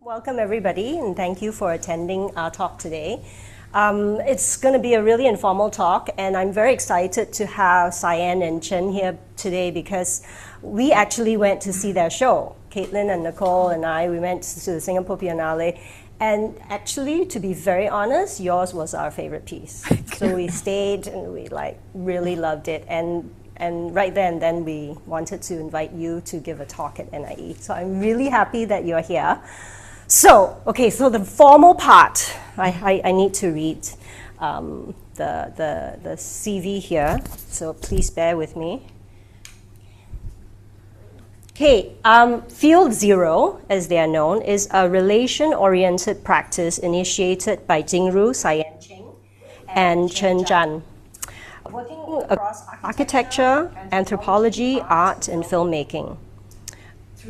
Welcome everybody, and thank you for attending our talk today. It's going to be a really informal talk, and I'm very excited to have Cyan and Chen here today because we actually went to see their show. Caitlin and Nicole and I, we went to the Singapore Biennale, and actually, to be very honest, yours was our favorite piece. So we stayed and we really loved it, and right there and then we wanted to invite you to give a talk at NIE. So I'm really happy that you're here. So, okay, so the formal part, I need to read the CV here, so please bear with me. Okay, field-0, as they are known, is a relation-oriented practice initiated by Jingru, Cyan, Ching, and Chen Zhan, working across architecture, anthropology, art, and filmmaking.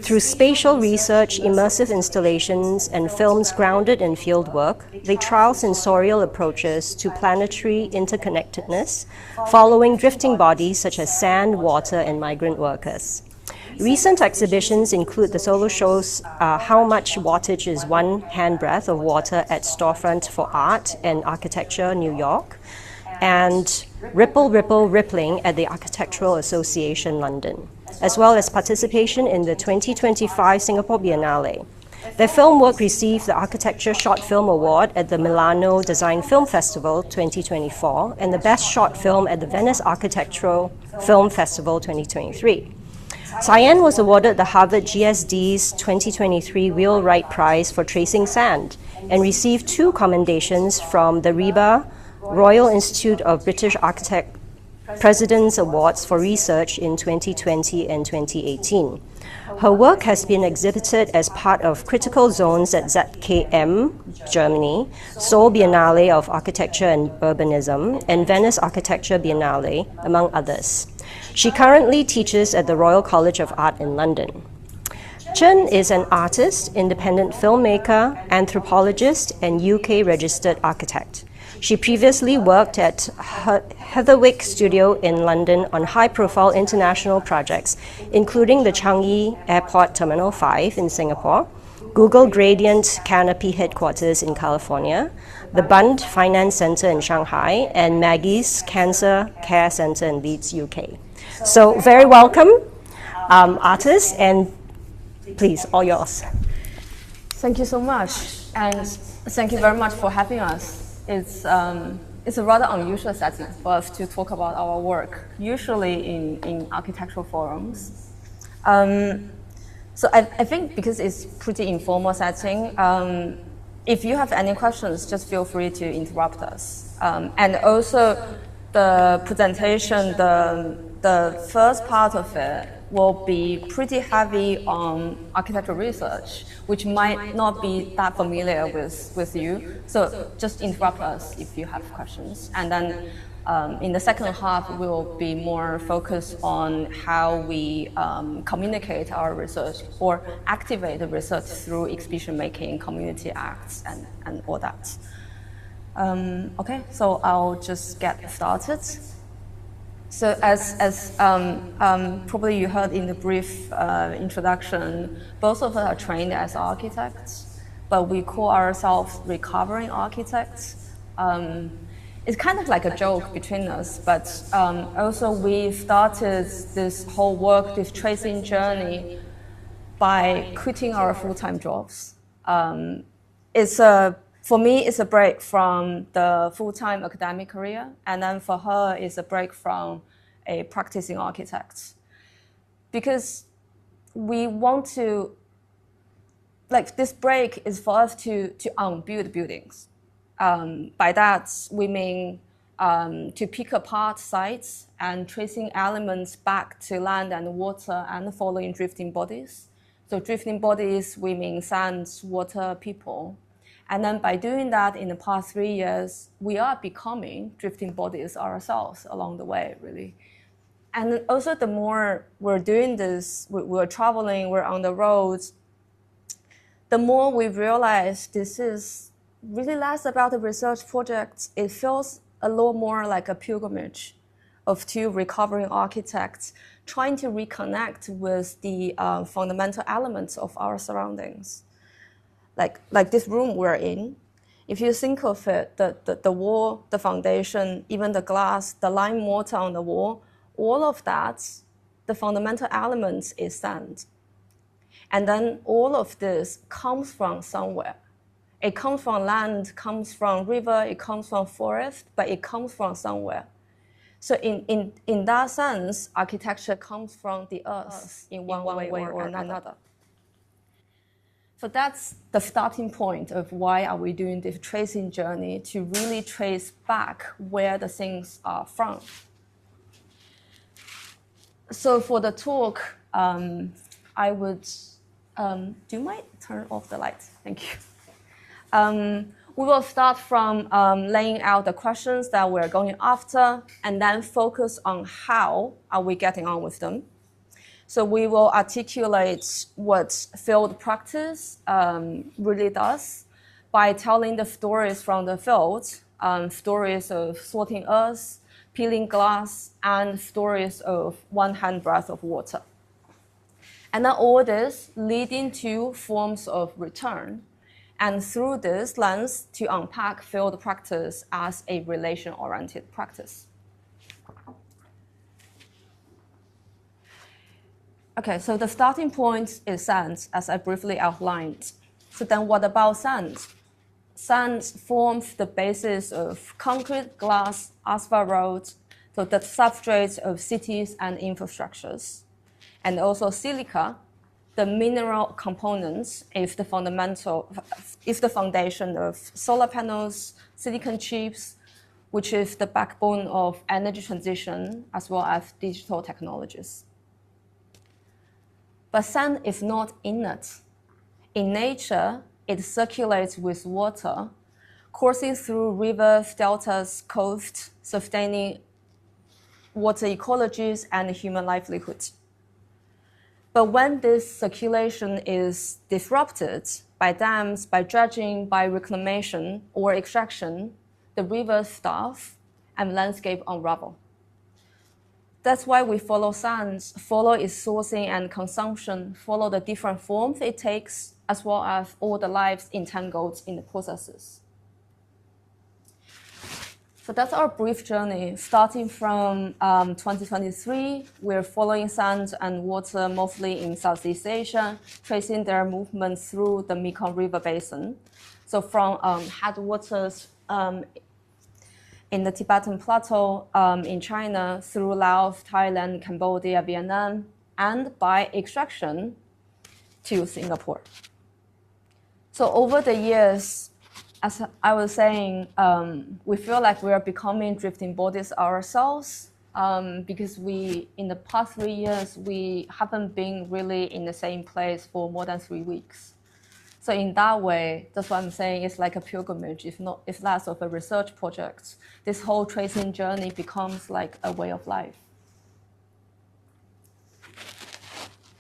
Through spatial research, immersive installations, and films grounded in fieldwork, they trial sensorial approaches to planetary interconnectedness, following drifting bodies such as sand, water, and migrant workers. Recent exhibitions include the solo shows How Much Wattage is One Handbreadth of Water at Storefront for Art and Architecture, New York, and Ripple, Ripple, Rippling at the Architectural Association, London, as well as participation in the 2025 Singapore Biennale. Their film work received the Architecture Short Film Award at the Milano Design Film Festival 2024 and the Best Short Film at the Venice Architectural Film Festival 2023. Cyan was awarded the Harvard GSD's 2023 Wheelwright Prize for Tracing Sand and received 2 commendations from the RIBA Royal Institute of British Architects President's Awards for Research in 2020 and 2018. Her work has been exhibited as part of Critical Zones at ZKM, Germany, Seoul Biennale of Architecture and Urbanism, and Venice Architecture Biennale, among others. She currently teaches at the Royal College of Art in London. Chen is an artist, independent filmmaker, anthropologist, and UK-registered architect. She previously worked at Heatherwick Studio in London on high-profile international projects, including the Changi Airport Terminal 5 in Singapore, Google Gradient Canopy Headquarters in California, the Bund Finance Center in Shanghai, and Maggie's Cancer Care Center in Leeds, UK. So very welcome, artists, and please, all yours. Thank you so much, and thank you very much for having us. It's a rather unusual setting for us to talk about our work, usually in architectural forums. So I think because it's pretty informal setting, if you have any questions, just feel free to interrupt us. And also the presentation, the first part of it will be pretty heavy on architectural research, which might not be that familiar with you. So just interrupt us if you have questions. And then in the second half, we'll be more focused on how we communicate our research or activate the research through exhibition making, community acts, and all that. Okay, so I'll just get started. So as probably you heard in the brief introduction, both of us are trained as architects, but we call ourselves recovering architects. It's kind of like a joke between us, but also we started this whole work, this tracing journey, by quitting our full-time jobs. For me, it's a break from the full-time academic career, and then for her, it's a break from a practicing architect. Because we want to, this break is for us to unbuild buildings. By that, we mean to pick apart sites and tracing elements back to land and water and following drifting bodies. So drifting bodies, we mean sands, water, people. And then by doing that in the past 3 years, we are becoming drifting bodies ourselves along the way, really. And also the more we're doing this, we're traveling, we're on the roads, the more we realize this is really less about a research project. It feels a little more like a pilgrimage of 2 recovering architects trying to reconnect with the fundamental elements of our surroundings. like this room we're in, if you think of it, the wall, the foundation, even the glass, the lime mortar on the wall, all of that, the fundamental element is sand. And then all of this comes from somewhere. It comes from land, comes from river, it comes from forest, but it comes from somewhere. So in that sense, architecture comes from the earth in one way or another. So that's the starting point of why are we doing this tracing journey, to really trace back where the things are from. So for the talk, I would, do you mind turn off the lights? Thank you. We will start from laying out the questions that we're going after, and then focus on how are we getting on with them. So we will articulate what field practice really does by telling the stories from the field, stories of sorting earth, peeling glass, and stories of one handbreadth of water. And then all this leading to forms of return, and through this lens to unpack field practice as a relation-oriented practice. Okay, so the starting point is sand, as I briefly outlined. So then what about sand? Sand forms the basis of concrete, glass, asphalt roads, so the substrate of cities and infrastructures. And also silica, the mineral components, is the foundation of solar panels, silicon chips, which is the backbone of energy transition, as well as digital technologies. But sand is not inert. In nature, it circulates with water, coursing through rivers, deltas, coasts, sustaining water ecologies and human livelihood. But when this circulation is disrupted by dams, by dredging, by reclamation or extraction, the rivers starve and landscape unravel. That's why we follow sand, follow its sourcing and consumption, follow the different forms it takes, as well as all the lives entangled in the processes. So that's our brief journey. Starting from 2023, we're following sand and water mostly in Southeast Asia, tracing their movements through the Mekong River Basin. So from headwaters in the Tibetan Plateau in China, through Laos, Thailand, Cambodia, Vietnam, and by extraction to Singapore. So over the years, as I was saying, we feel like we are becoming drifting bodies ourselves because in the past 3 years, we haven't been really in the same place for more than 3 weeks. So in that way, that's what I'm saying, it's like a pilgrimage, if less of a research project. This whole tracing journey becomes like a way of life.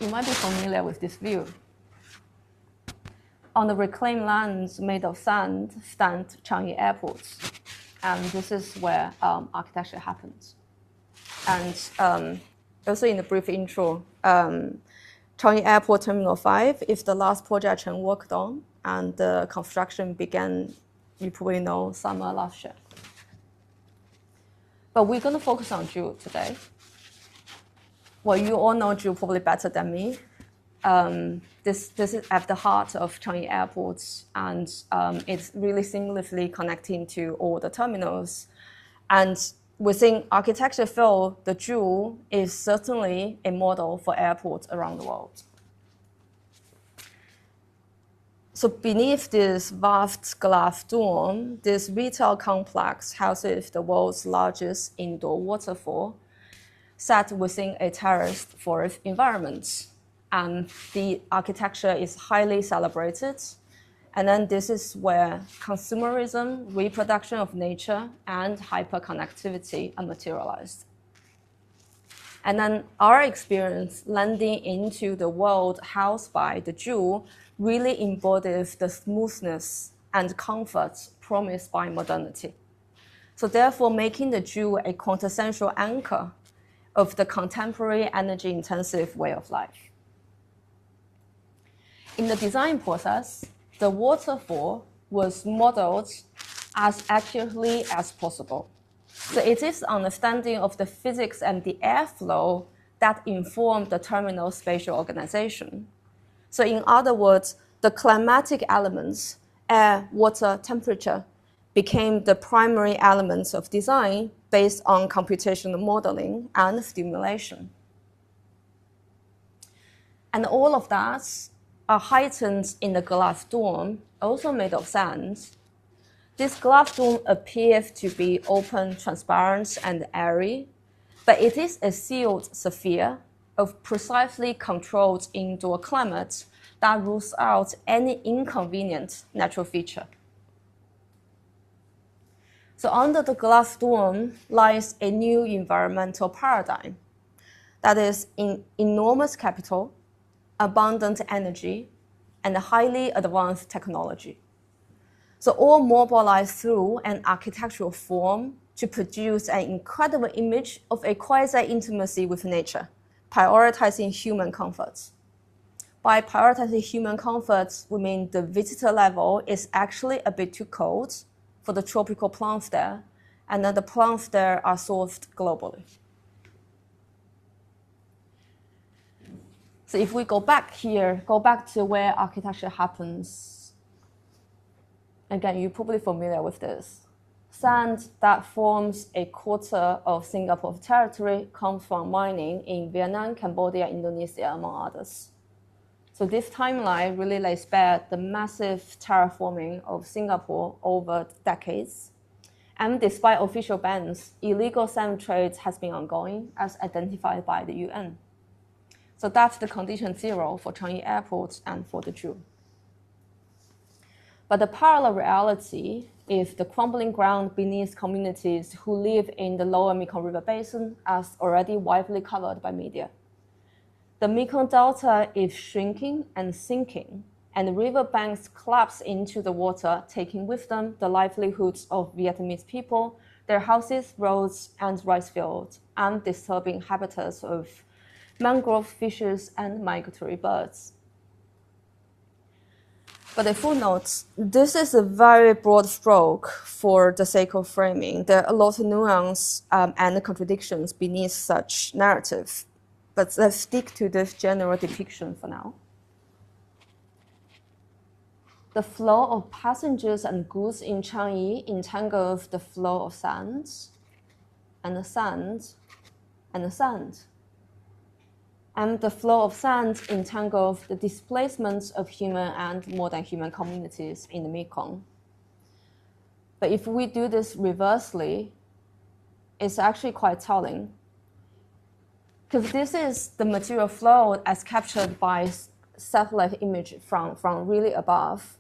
You might be familiar with this view. On the reclaimed lands made of sand stand Changi Airport. And this is where architecture happens. And also in the brief intro, Changi Airport Terminal 5 is the last project Ching worked on, and the construction began, you probably know, summer last year. But we're going to focus on Ju today. Well, you all know Ju probably better than me. This is at the heart of Changi Airport, and it's really seamlessly connecting to all the terminals. And within architecture field, the Ju is certainly a model for airports around the world. So beneath this vast glass dome, this retail complex houses the world's largest indoor waterfall, set within a terraced forest environment. And the architecture is highly celebrated. And then this is where consumerism, reproduction of nature, and hyperconnectivity are materialized. And then our experience landing into the world housed by the Ju really embodies the smoothness and comfort promised by modernity. So therefore, making the Ju a quintessential anchor of the contemporary energy-intensive way of life. In the design process, the waterfall was modeled as accurately as possible. So it is understanding of the physics and the airflow that inform the terminal spatial organization. So in other words, the climatic elements, air, water, temperature, became the primary elements of design based on computational modeling and stimulation. And all of that are heightened in the glass dome, also made of sand. This glass dome appears to be open, transparent, and airy, but it is a sealed sphere of precisely controlled indoor climate that rules out any inconvenient natural feature. So under the glass dome lies a new environmental paradigm that is in enormous capital, abundant energy, and highly advanced technology. So all mobilized through an architectural form to produce an incredible image of a quasi-intimacy with nature, prioritizing human comforts. By prioritizing human comforts, we mean the visitor level is actually a bit too cold for the tropical plants there, and then the plants there are sourced globally. So if we go back to where architecture happens, again, you're probably familiar with this. Sand that forms a quarter of Singapore's territory comes from mining in Vietnam, Cambodia, Indonesia, among others. So this timeline really lays bare the massive terraforming of Singapore over decades. And despite official bans, illegal sand trade has been ongoing as identified by the UN. So that's the condition zero for Changi Airport and for the Jew. But the parallel reality is the crumbling ground beneath communities who live in the lower Mekong River Basin, as already widely covered by media. The Mekong Delta is shrinking and sinking, and the river banks collapse into the water, taking with them the livelihoods of Vietnamese people, their houses, roads, and rice fields, and disturbing habitats of mangrove fishes and migratory birds. But a footnote, this is a very broad stroke for the sake of framing. There are a lot of nuance and contradictions beneath such narrative. But let's stick to this general depiction for now. The flow of passengers and goods in Changi entangles the flow of sand, and the sand, and the sand. And the flow of sand entangles the displacement of human and more than human communities in the Mekong. But if we do this reversely, it's actually quite telling. Because this is the material flow as captured by satellite image from really above.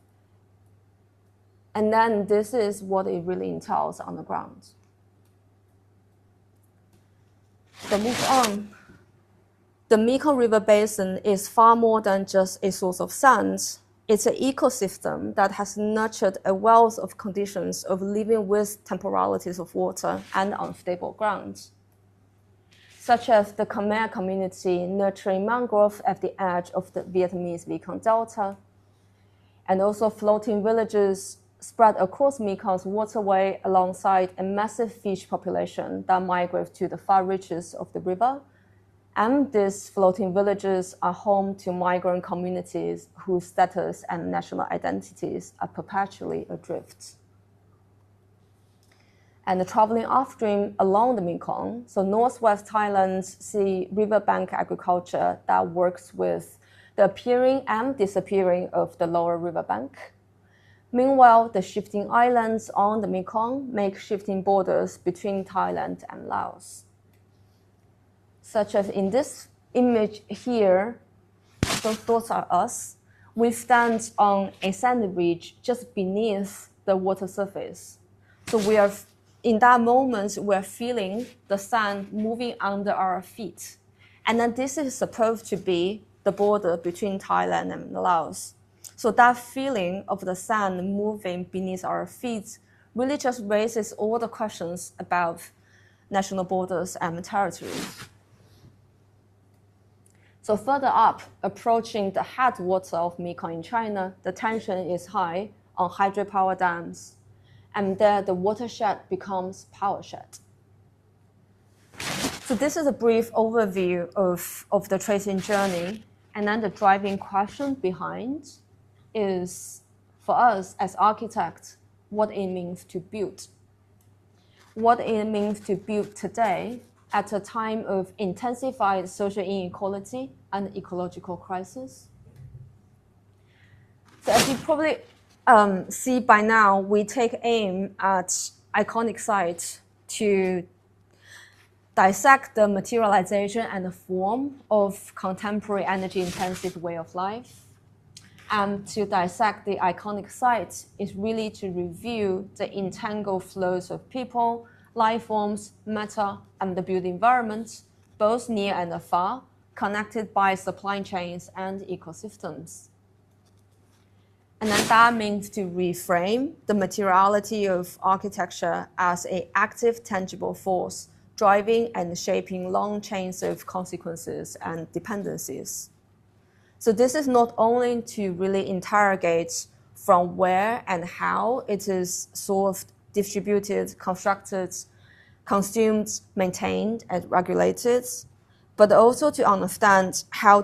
And then this is what it really entails on the ground. So move on. The Mekong River Basin is far more than just a source of sand. It's an ecosystem that has nurtured a wealth of conditions of living with temporalities of water and unstable ground, such as the Khmer community nurturing mangrove at the edge of the Vietnamese Mekong Delta, and also floating villages spread across Mekong's waterway alongside a massive fish population that migrates to the far reaches of the river. And these floating villages are home to migrant communities whose status and national identities are perpetually adrift. And traveling upstream along the Mekong, so northwest Thailand see riverbank agriculture that works with the appearing and disappearing of the lower riverbank. Meanwhile, the shifting islands on the Mekong make shifting borders between Thailand and Laos. Such as in this image here, so those are us. We stand on a sandy ridge just beneath the water surface. So we are, in that moment, we're feeling the sand moving under our feet. And then this is supposed to be the border between Thailand and Laos. So that feeling of the sand moving beneath our feet really just raises all the questions about national borders and territories. So further up, approaching the headwater of Mekong in China, the tension is high on hydropower dams, and there the watershed becomes powershed. So this is a brief overview of the tracing journey, and then the driving question behind is, for us as architects, what it means to build. What it means to build today at a time of intensified social inequality and ecological crisis. So as you probably see by now, we take aim at iconic sites to dissect the materialization and the form of contemporary energy-intensive way of life. And to dissect the iconic sites is really to review the entangled flows of people, life forms, matter, and the built environment, both near and afar, connected by supply chains and ecosystems. And then that means to reframe the materiality of architecture as an active, tangible force, driving and shaping long chains of consequences and dependencies. So this is not only to really interrogate from where and how it is solved, distributed, constructed, consumed, maintained, and regulated, but also to understand how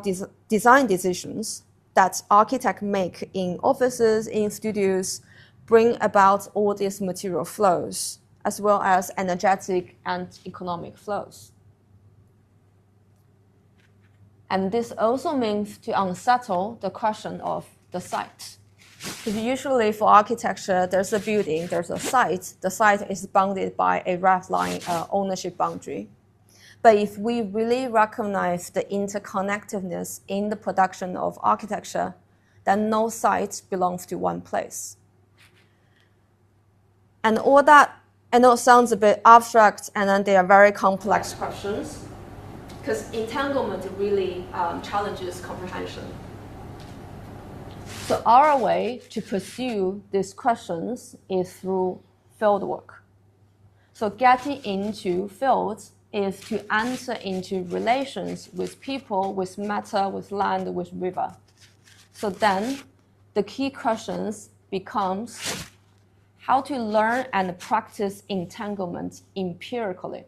design decisions that architects make in offices, in studios, bring about all these material flows, as well as energetic and economic flows. And this also means to unsettle the question of the site. Because usually for architecture, there's a building, there's a site. The site is bounded by a red line ownership boundary. But if we really recognize the interconnectedness in the production of architecture, then no site belongs to one place. And all that, I know it sounds a bit abstract, and then they are very complex questions, because entanglement really challenges comprehension. So our way to pursue these questions is through field work. So getting into fields is to enter into relations with people, with matter, with land, with river. So then the key questions becomes how to learn and practice entanglement empirically.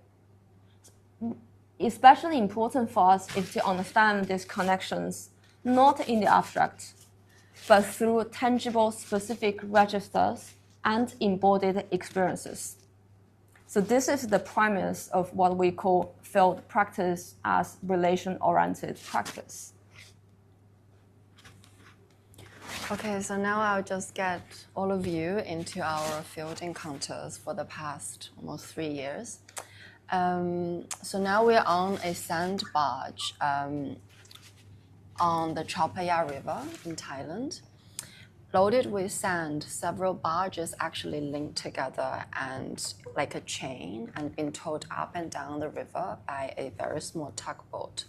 Especially important for us is to understand these connections, not in the abstract, but through tangible, specific registers and embodied experiences. So this is the premise of what we call field practice as relation-oriented practice. Okay, so now I'll just get all of you into our field encounters for the past almost 3 years. So now we're on a sand barge on the Chor River in Thailand. Loaded with sand, several barges actually linked together and like a chain and been towed up and down the river by a very small tugboat.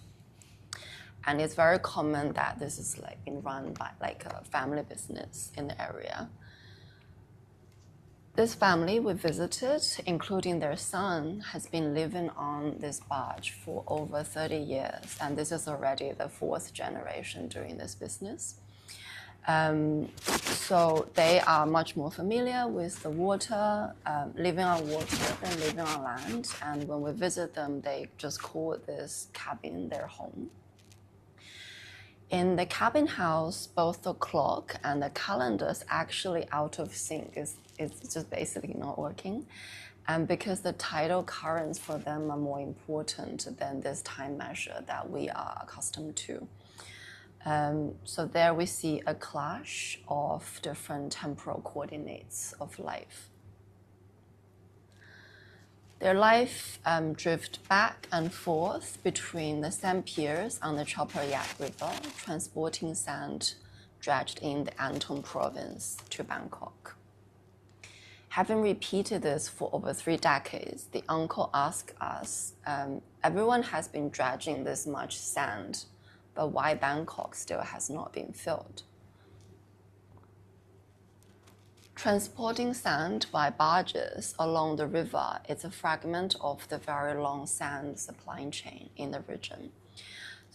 And it's very common that this is like being run by like a family business in the area. This family we visited, including their son, has been living on this barge for over 30 years, and this is already the 4th generation doing this business. So they are much more familiar with the water, living on water than living on land. And when we visit them, they just call this cabin their home. In the cabin house, both the clock and the calendar is actually out of sync. It's just basically not working. And because the tidal currents for them are more important than this time measure that we are accustomed to. So there we see a clash of different temporal coordinates of life. Their life drift back and forth between the sand piers on the Chor River, transporting sand dredged in the Anton province to Bangkok. Having repeated this for over 3 decades, the uncle asked us, everyone has been dredging this much sand, but why Bangkok still has not been filled? Transporting sand by barges along the river is a fragment of the very long sand supply chain in the region.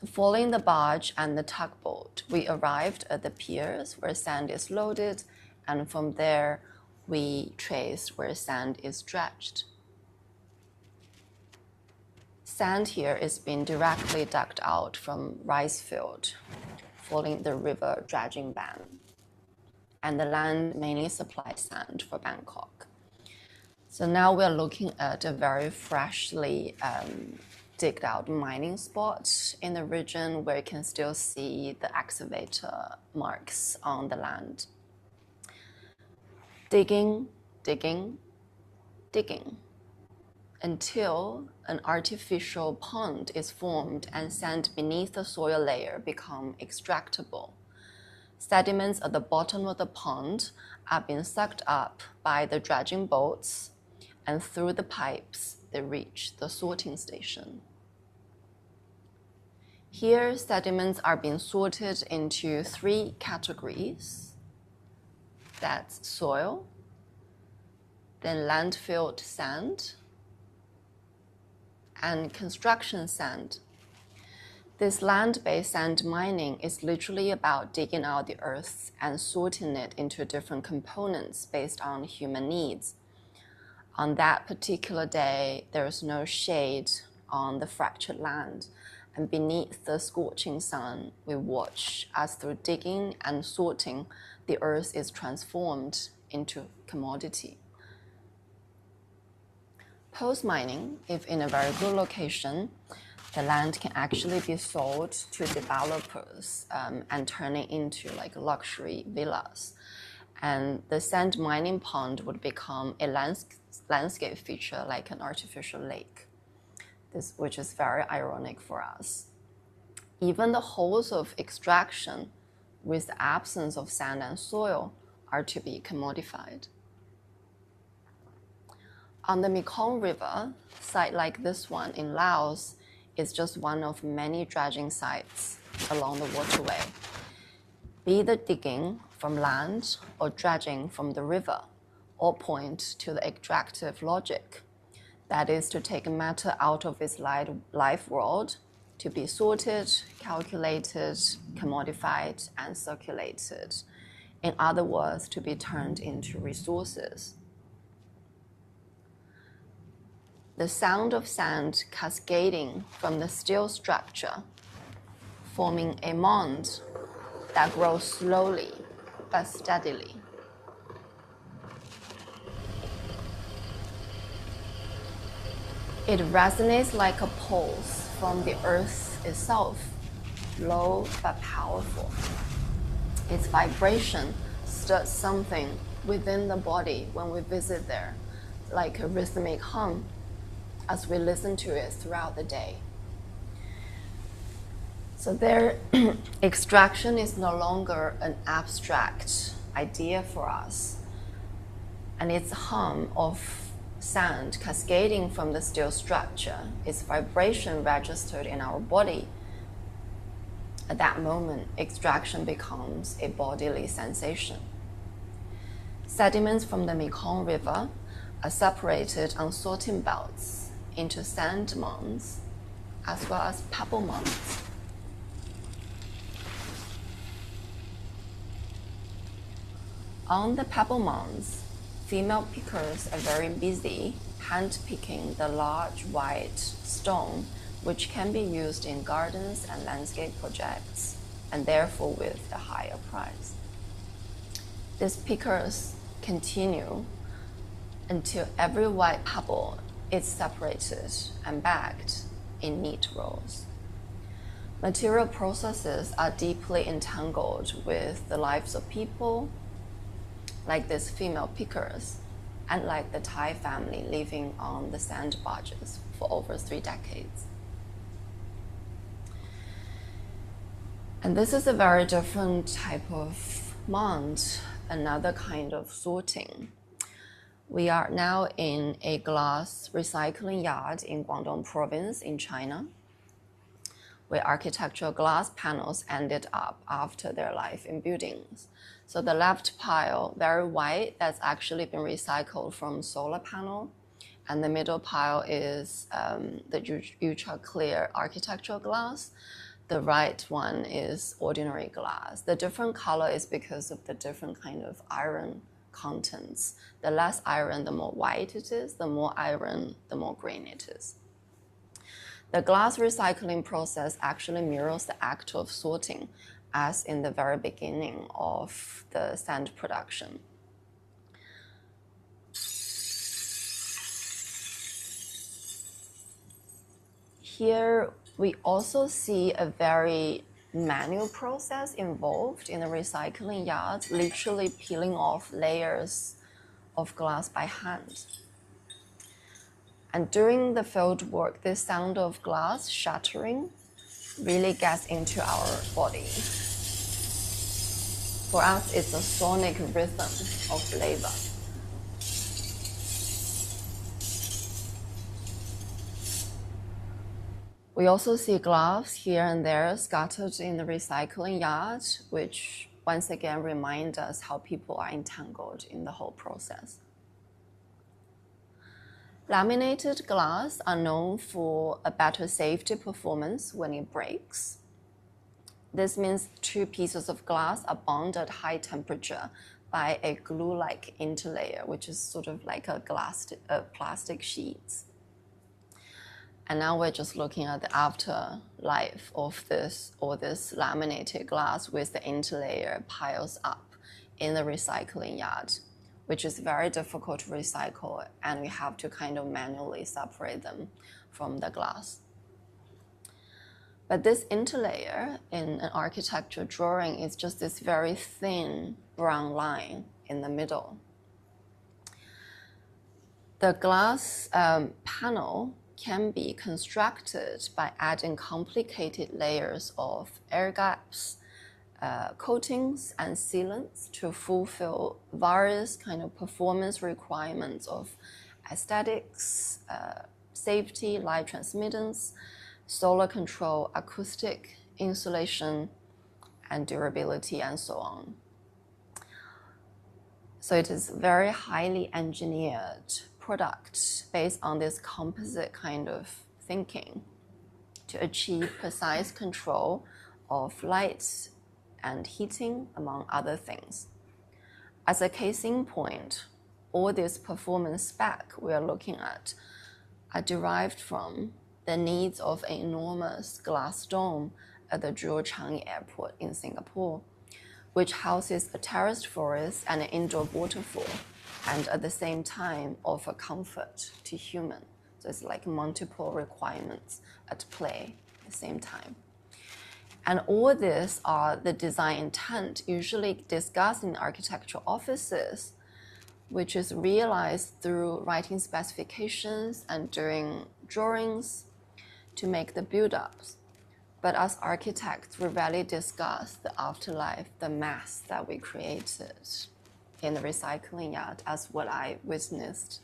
So following the barge and the tugboat, we arrived at the piers where sand is loaded, and from there we traced where sand is dredged. Sand here is being directly dug out from rice field, following the river dredging ban. And the land mainly supplies sand for Bangkok. So now we're looking at a very freshly digged out mining spot in the region where you can still see the excavator marks on the land. Digging, digging, digging, until an artificial pond is formed and sand beneath the soil layer become extractable. Sediments at the bottom of the pond are being sucked up by the dredging boats, and through the pipes, they reach the sorting station. Here, sediments are being sorted into 3 categories. That's soil, then landfill sand, and construction sand. This land-based sand mining is literally about digging out the earth and sorting it into different components based on human needs. On that particular day, there is no shade on the fractured land, and beneath the scorching sun, we watch as through digging and sorting, the earth is transformed into commodity. Post-mining, if in a very good location, the land can actually be sold to developers and turn it into like luxury villas. And the sand mining pond would become a landscape feature like an artificial lake, which is very ironic for us. Even the holes of extraction with the absence of sand and soil are to be commodified. On the Mekong River, a site like this one in Laos is just one of many dredging sites along the waterway. Be the digging from land or dredging from the river, all point to the extractive logic. That is to take matter out of its life world to be sorted, calculated, commodified, and circulated. In other words, to be turned into resources. The sound of sand cascading from the steel structure, forming a mound that grows slowly but steadily. It resonates like a pulse from the earth itself, low but powerful. Its vibration stirs something within the body when we visit there, like a rhythmic hum, as we listen to it throughout the day. So their extraction is no longer an abstract idea for us, and its hum of sand cascading from the steel structure, its vibration registered in our body. At that moment, extraction becomes a bodily sensation. Sediments from the Mekong River are separated on sorting belts into sand mounds as well as pebble mounds. On the pebble mounds, female pickers are very busy hand-picking the large white stone, which can be used in gardens and landscape projects, and therefore with a higher price. These pickers continue until every white pebble is separated and bagged in neat rows. Material processes are deeply entangled with the lives of people, like these female pickers, and like the Thai family living on the sand barges for over 3 decades. And this is a very different type of mound, another kind of sorting. We are now in a glass recycling yard in Guangdong province in China, where architectural glass panels ended up after their life in buildings. So the left pile, very white, that's actually been recycled from solar panel. And the middle pile is the ultra clear architectural glass the right one is ordinary glass. The different color is because of the different kind of iron contents. The less iron, the more white it is. The more iron, the more green it is. The glass recycling process actually mirrors the act of sorting as in the very beginning of the sand production. Here, we also see a very manual process involved in the recycling yard, literally peeling off layers of glass by hand. And during the field work, this sound of glass shattering really gets into our body. For us, it's a sonic rhythm of labor. We also see gloves here and there scattered in the recycling yard, which once again remind us how people are entangled in the whole process. Laminated glass are known for a better safety performance when it breaks. This means two pieces of glass are bound at high temperature by a glue-like interlayer, which is sort of like a plastic sheet. And now we're just looking at the afterlife of this laminated glass with the interlayer piles up in the recycling yard, which is very difficult to recycle, and we have to kind of manually separate them from the glass. But this interlayer in an architecture drawing is just this very thin brown line in the middle. The glass panel can be constructed by adding complicated layers of air gaps, coatings, and sealants to fulfill various kind of performance requirements of aesthetics, safety, light transmittance, solar control, acoustic, insulation, and durability, and so on. So it is very highly engineered product based on this composite kind of thinking to achieve precise control of light and heating, among other things. As a case in point, all this performance spec we are looking at are derived from the needs of an enormous glass dome at the Jewel Changi Airport in Singapore, which houses a terraced forest and an indoor waterfall, and at the same time offer comfort to humans. So it's like multiple requirements at play at the same time. And all this are the design intent usually discussed in architectural offices, which is realized through writing specifications and doing drawings to make the build-ups. But as architects, we rarely discuss the afterlife, the mess that we created in the recycling yard, as what I witnessed.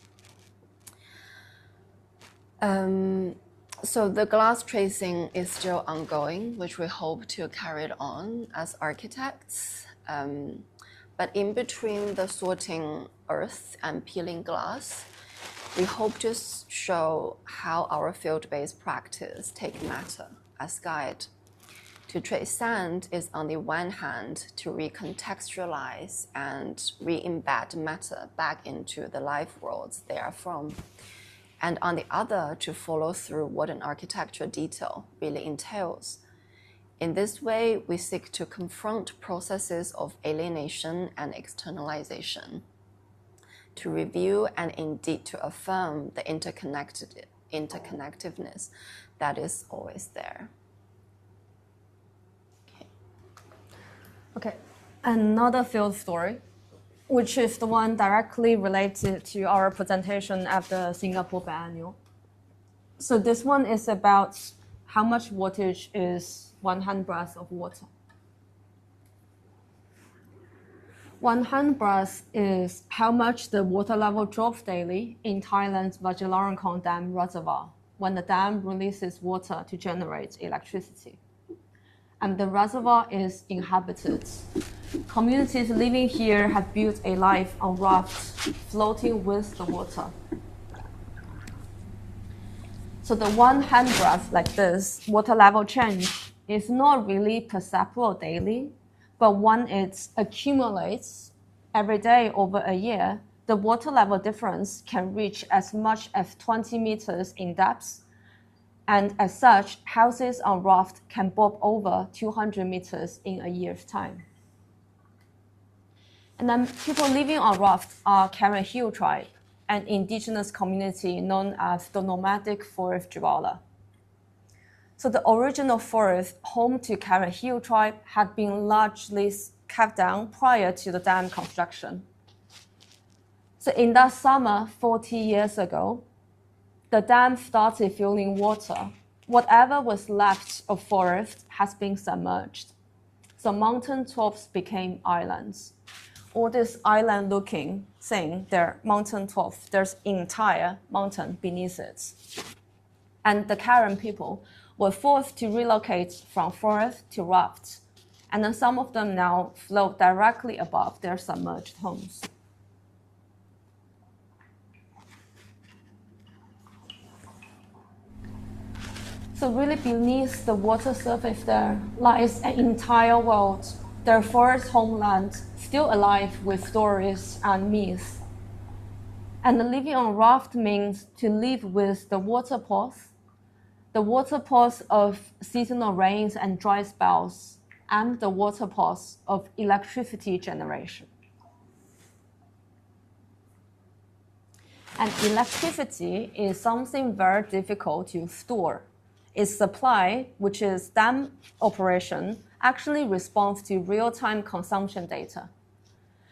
So the glass tracing is still ongoing, which we hope to carry it on as architects. But in between the sorting earth and peeling glass, we hope to show how our field-based practice take matter as guide. To trace sand is on the one hand to recontextualize and re-embed matter back into the life worlds they are from, and on the other to follow through what an architectural detail really entails. In this way, we seek to confront processes of alienation and externalization, to review and indeed to affirm the interconnectiveness that is always there. Okay, another field story, which is the one directly related to our presentation at the Singapore Biennale. So this one is about how much wattage is 1 handbreadth of water. 1 handbreadth is how much the water level drops daily in Thailand's Vajiralongkorn Dam reservoir when the dam releases water to generate electricity. And the reservoir is inhabited. Communities living here have built a life on rafts floating with the water. So the 1 handbreadth like this water level change is not really perceptible daily, but when it accumulates every day over a year, the water level difference can reach as much as 20 meters in depth, and as such, houses on raft can bob over 200 meters in a year's time. And then people living on raft are Karen Hill tribe, an indigenous community known as the nomadic forest dweller. So the original forest home to Karen Hill tribe had been largely cut down prior to the dam construction. So in that summer, 40 years ago, the dam started filling water. Whatever was left of forest has been submerged. So mountain tops became islands. All this island-looking thing, they're mountain tops. There's entire mountain beneath it. And the Karen people were forced to relocate from forest to rafts. And then some of them now float directly above their submerged homes. So really beneath the water surface there lies an entire world, their forest homeland, still alive with stories and myths. And living on raft means to live with the waterfalls of seasonal rains and dry spells, and the waterfalls of electricity generation. And electricity is something very difficult to store. Its supply, which is dam operation, actually responds to real-time consumption data.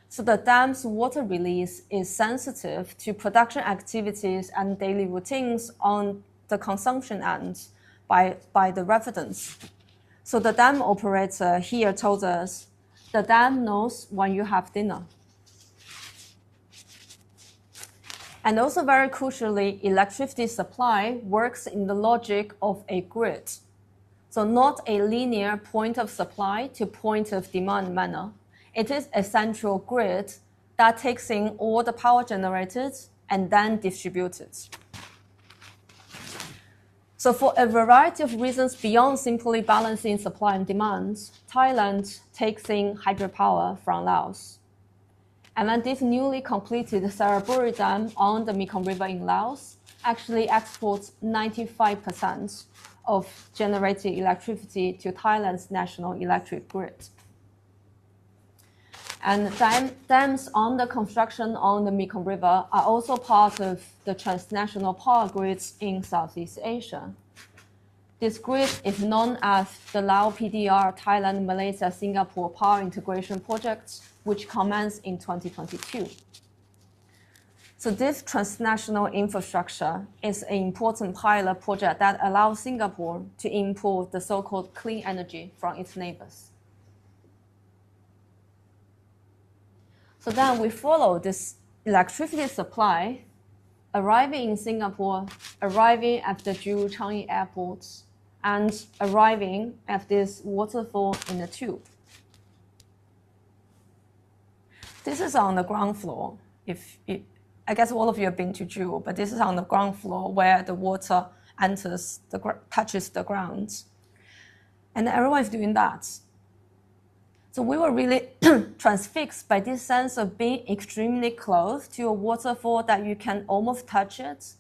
So the dam's water release is sensitive to production activities and daily routines on the consumption end by the residents. So the dam operator here told us, the dam knows when you have dinner. And also very crucially, electricity supply works in the logic of a grid. So not a linear point of supply to point of demand manner. It is a central grid that takes in all the power generated and then distributed. So for a variety of reasons beyond simply balancing supply and demand, Thailand takes in hydropower from Laos. And then this newly completed Saraburi Dam on the Mekong River in Laos actually exports 95% of generated electricity to Thailand's national electric grid. And dams under construction on the Mekong River are also part of the transnational power grids in Southeast Asia. This grid is known as the Laos PDR Thailand Malaysia Singapore Power Integration Project, which commenced in 2022. So this transnational infrastructure is an important pilot project that allows Singapore to import the so-called clean energy from its neighbors. So then we follow this electricity supply, arriving in Singapore, arriving at the Ju Changi Airport, and arriving at this waterfall in the tube. This is on the ground floor. I guess all of you have been to Ju, but this is on the ground floor where the water enters, touches the ground. And everyone is doing that. So we were really transfixed by this sense of being extremely close to a waterfall that you can almost touch it,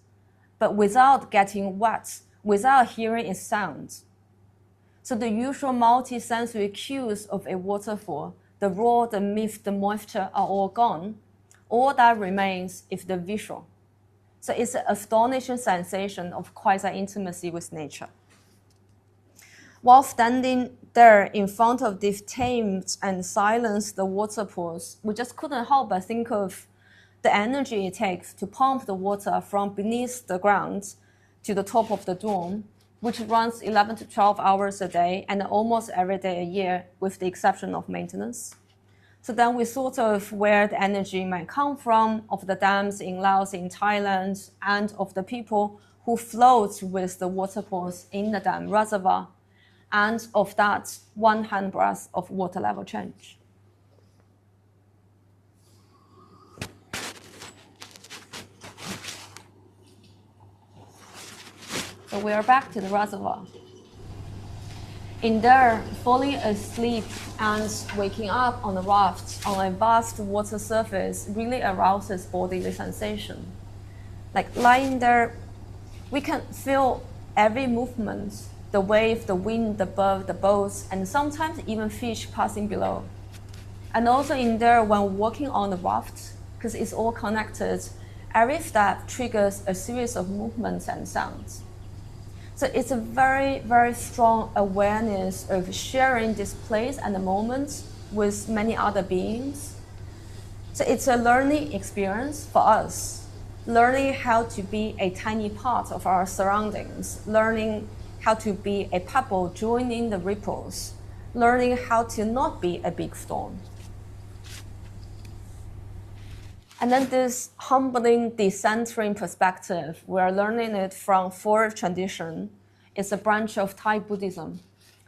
but without getting wet, without hearing its sound. So the usual multi-sensory cues of a waterfall, the raw, the mist, the moisture are all gone. All that remains is the visual. So it's an astonishing sensation of quasi-intimacy with nature. While standing there in front of these tamed and silenced waterfalls, we just couldn't help but think of the energy it takes to pump the water from beneath the ground to the top of the dome, which runs 11 to 12 hours a day and almost every day a year, with the exception of maintenance. So then we thought of where the energy might come from, of the dams in Laos, in Thailand, and of the people who float with the waterfalls in the dam reservoir, and of that one handbreadth of water level change. So we are back to the reservoir. In there, falling asleep and waking up on the raft on a vast water surface really arouses bodily sensation. Like lying there, we can feel every movement, the wave, the wind, the bird, the boats, and sometimes even fish passing below. And also in there, when walking on the raft, because it's all connected, every step triggers a series of movements and sounds. So it's a very, very strong awareness of sharing this place and the moment with many other beings. So it's a learning experience for us, learning how to be a tiny part of our surroundings, learning how to be a pebble joining the ripples, learning how to not be a big storm. And then this humbling, decentering perspective, we're learning it from forest tradition. It's a branch of Thai Buddhism.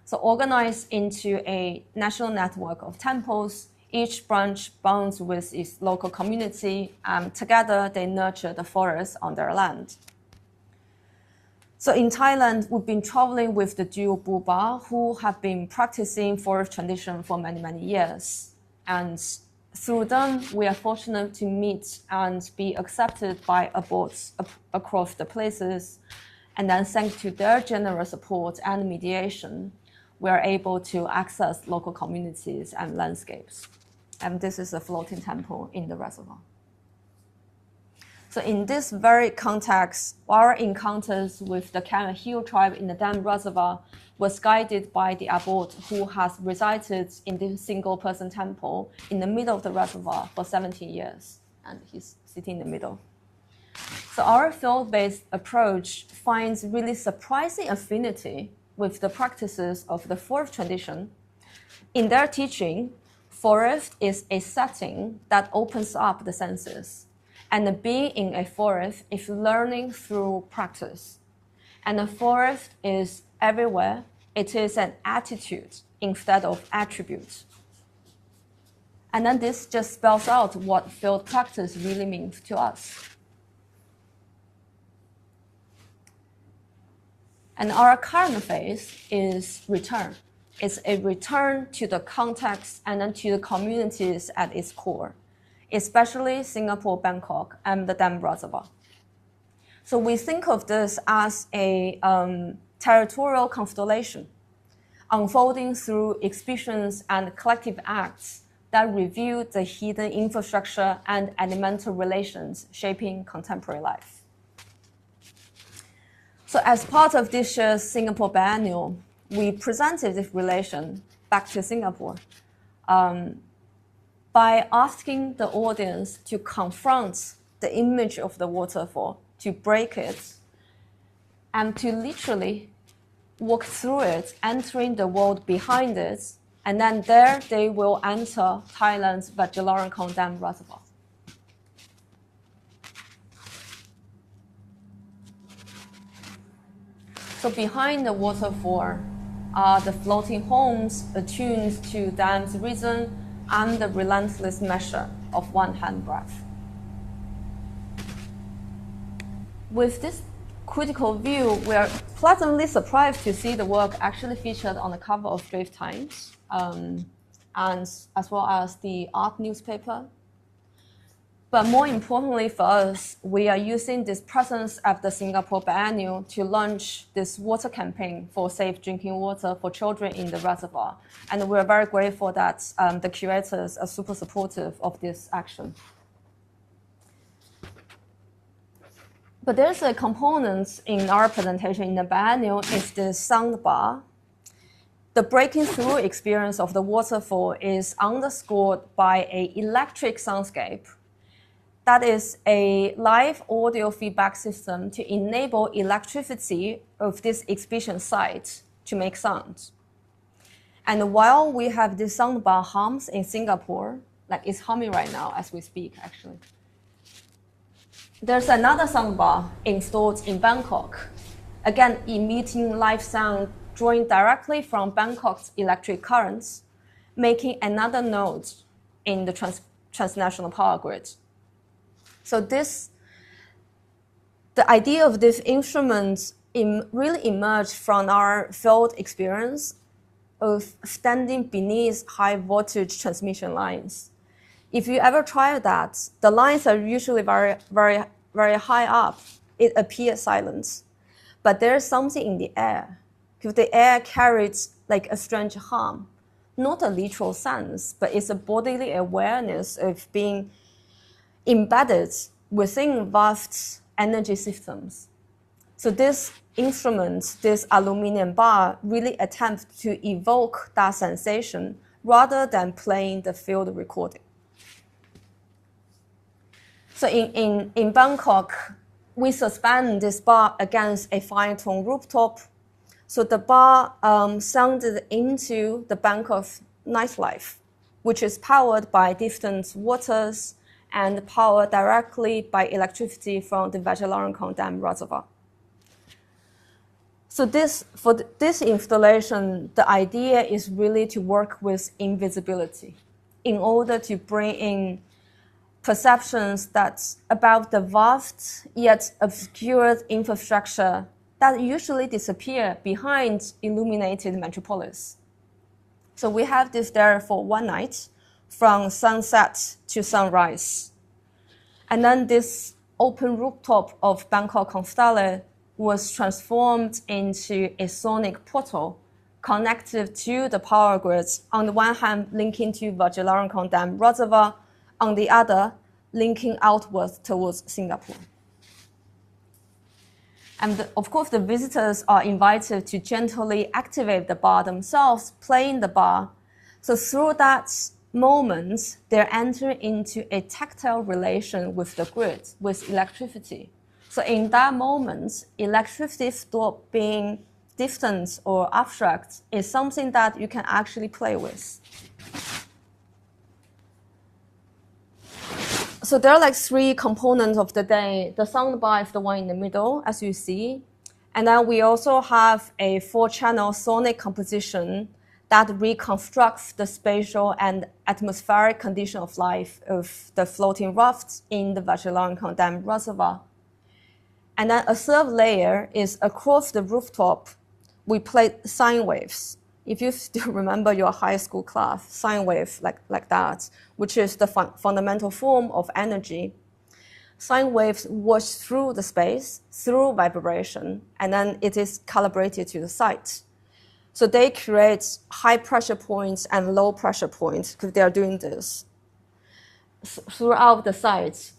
So organized into a national network of temples, each branch bonds with its local community, and together they nurture the forest on their land. So in Thailand, we've been traveling with the duo Buba, who have been practicing forest tradition for many, many years. And through them, we are fortunate to meet and be accepted by abodes across the places. And then thanks to their generous support and mediation, we are able to access local communities and landscapes. And this is a floating temple in the reservoir. So in this very context, our encounters with the Karen Hill tribe in the Dam Reservoir was guided by the abbot who has resided in this single-person temple in the middle of the reservoir for 17 years, and he's sitting in the middle. So our field-based approach finds really surprising affinity with the practices of the forest tradition. In their teaching, forest is a setting that opens up the senses. And being in a forest is learning through practice. And the forest is everywhere. It is an attitude instead of attribute. And then this just spells out what field practice really means to us. And our current phase is return. It's a return to the context and then to the communities at its core, especially Singapore, Bangkok, and the Dam Reservoir. So we think of this as a territorial constellation unfolding through exhibitions and collective acts that reveal the hidden infrastructure and elemental relations shaping contemporary life. So as part of this year's Singapore Biennale, we presented this relation back to Singapore by asking the audience to confront the image of the waterfall, to break it, and to literally walk through it, entering the world behind it, and then there they will enter Thailand's Vajiralongkorn Dam Reservoir. So behind the waterfall are the floating homes attuned to dam's rhythm and the relentless measure of one handbreadth. With this critical view, we are pleasantly surprised to see the work actually featured on the cover of Straits Times, and as well as the art newspaper. But more importantly for us, we are using this presence at the Singapore Biennale to launch this water campaign for safe drinking water for children in the reservoir. And we're very grateful that the curators are super supportive of this action. But there's a component in our presentation in the Biennale is the sound bar. The breaking through experience of the waterfall is underscored by an electric soundscape. That is a live audio feedback system to enable electricity of this exhibition site to make sound. And while we have this soundbar hums in Singapore, like it's humming right now as we speak, actually, there's another soundbar installed in Bangkok, again emitting live sound drawing directly from Bangkok's electric currents, making another node in the transnational power grid. So the idea of this instrument really emerged from our field experience of standing beneath high voltage transmission lines. If you ever try that, the lines are usually very, very, very high up. It appears silent. But there's something in the air. Because the air carries like a strange hum. Not a literal sense, but it's a bodily awareness of being embedded within vast energy systems. So this instrument, this aluminum bar, really attempts to evoke that sensation rather than playing the field recording. So in Bangkok, we suspend this bar against a fine-tone rooftop. So the bar sounded into the Bangkok nightlife, which is powered by distant waters and powered directly by electricity from the Vajiralongkorn Dam reservoir. So for this installation, the idea is really to work with invisibility in order to bring in perceptions that's about the vast yet obscured infrastructure that usually disappear behind illuminated metropolis. So we have this there for one night, from sunset to sunrise. And then this open rooftop of Bangkok Kunsthalle was transformed into a sonic portal connected to the power grids, on the one hand linking to Vajiralongkorn Dam reservoir, on the other linking outwards towards Singapore. And of course, the visitors are invited to gently activate the bar themselves, playing the bar. So through that moment, they're entering into a tactile relation with the grid, with electricity. So in that moment, electricity stops being distant or abstract. It's something that you can actually play with. So there are like three components of the day. The sound bar is the one in the middle, as you see. And then we also have a 4-channel sonic composition that reconstructs the spatial and atmospheric condition of life of the floating rafts in the Vajiralongkorn Dam reservoir. And then a third layer is across the rooftop, we played sine waves. If you still remember your high school class, sine wave like that, which is the fundamental form of energy. Sine waves wash through the space, through vibration, and then it is calibrated to the site. So they create high pressure points and low pressure points because they are doing this throughout the site.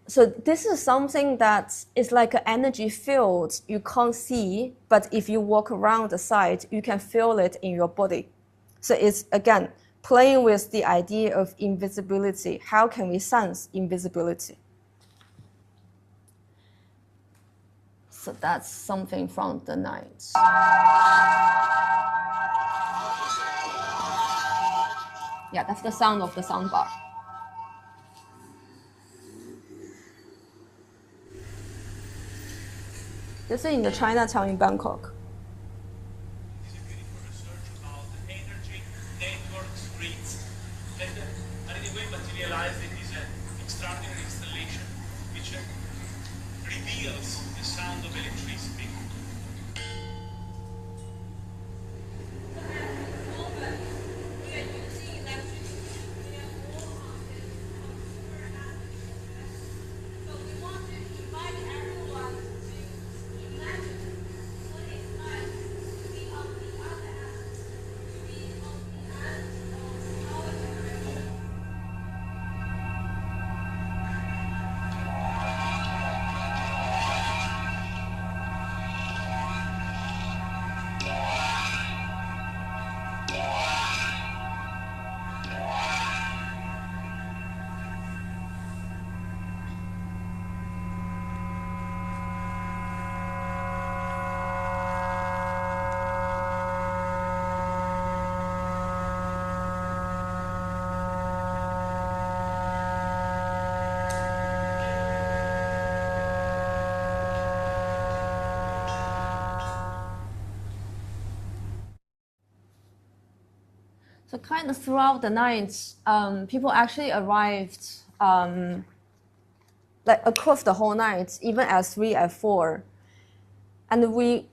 So this is something that is like an energy field you can't see, but if you walk around the site, you can feel it in your body. So it's, again, playing with the idea of invisibility. How can we sense invisibility? So that's something from the night. Yeah, that's the sound of the soundbar. This is in the Chinatown in Bangkok. This is beautiful research about the energy networks, grids, that are in a way materialized in this extraordinary installation, which reveals the sound of electricity. So kind of throughout the night, people actually arrived like across the whole night, even at 3, at 4. And we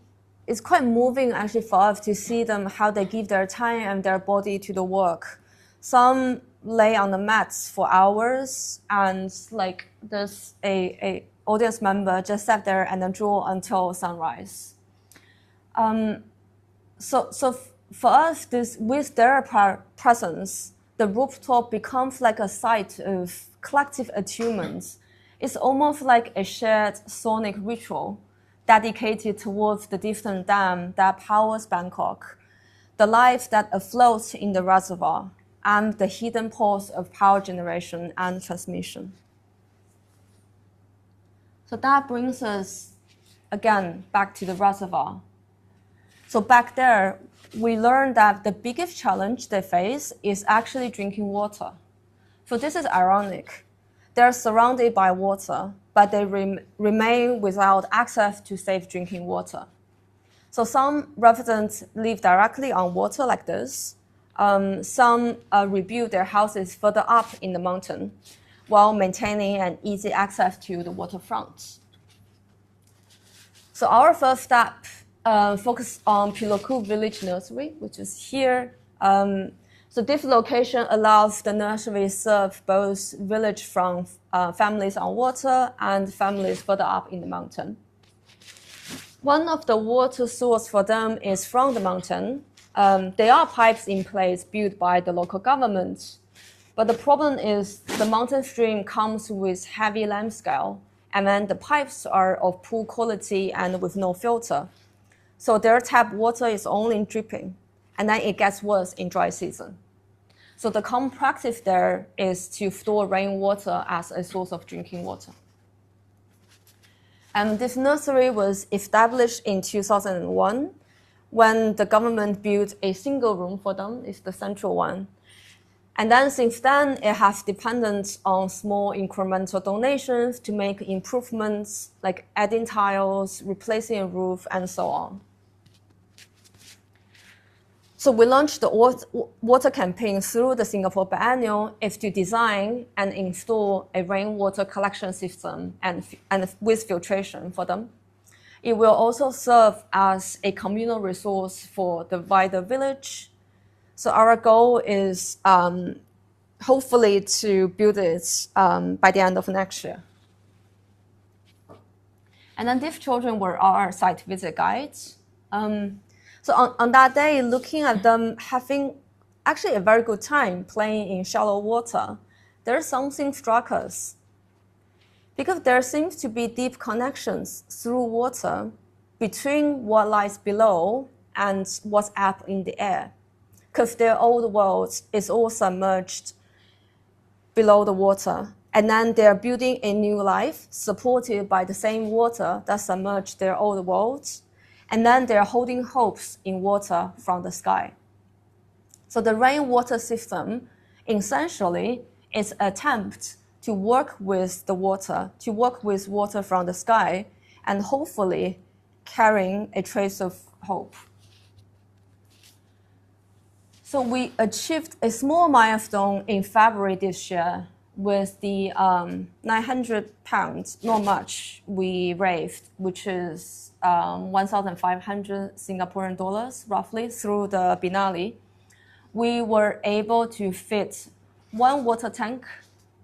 it's quite moving actually for us to see them, how they give their time and their body to the work. Some lay on the mats for hours, and like there's a audience member just sat there and then draw until sunrise. So for us, this, with their presence, the rooftop becomes like a site of collective attunement. It's almost like a shared sonic ritual dedicated towards the distant dam that powers Bangkok, the life that afloats in the reservoir, and the hidden pulse of power generation and transmission. So that brings us, again, back to the reservoir. So back there, we learned that the biggest challenge they face is actually drinking water. So this is ironic. They're surrounded by water, but they remain without access to safe drinking water. So some residents live directly on water like this. Some rebuild their houses further up in the mountain while maintaining an easy access to the waterfront. So our first step focused on Piloku Village Nursery, which is here. So this location allows the nursery serve both village from families on water and families further up in the mountain. One of the water source for them is from the mountain. There are pipes in place built by the local government, but the problem is the mountain stream comes with heavy limescale, and then the pipes are of poor quality and with no filter. So their tap water is only dripping, and then it gets worse in dry season. So the common practice there is to store rainwater as a source of drinking water. And this nursery was established in 2001 when the government built a single room for them. It's the central one. And then since then, it has depended on small incremental donations to make improvements like adding tiles, replacing a roof, and so on. So we launched the water campaign through the Singapore Biennale is to design and install a rainwater collection system and with filtration for them. It will also serve as a communal resource for the wider village. So our goal is hopefully to build it by the end of next year. And then these children were our site visit guides. So on that day, looking at them having actually a very good time playing in shallow water, there's something struck us. Because there seems to be deep connections through water between what lies below and what's up in the air. Because their old world is all submerged below the water. And then they're building a new life supported by the same water that submerged their old worlds. And then they're holding hopes in water from the sky. So the rainwater system essentially is an attempt to work with the water, to work with water from the sky, and hopefully carrying a trace of hope. So we achieved a small milestone in February this year with the 900 pounds, not much, we raised, which is 1,500 Singaporean dollars, roughly, through the Biennale. We were able to fit one water tank,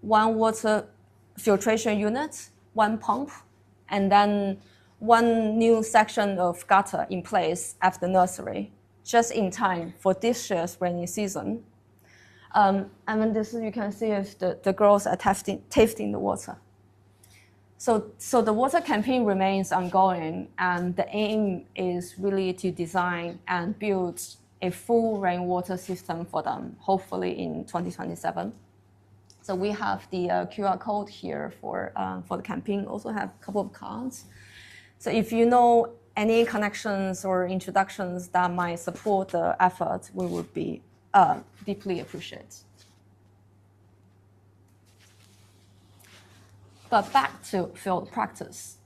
one water filtration unit, one pump, and then one new section of gutter in place at the nursery, just in time for this year's rainy season. And then this, you can see is the girls are tasting the water. So the water campaign remains ongoing, and the aim is really to design and build a full rainwater system for them, hopefully in 2027. So we have the QR code here for the campaign. Also have a couple of cards. So if you know any connections or introductions that might support the effort, we would be deeply appreciated. But back to field practice.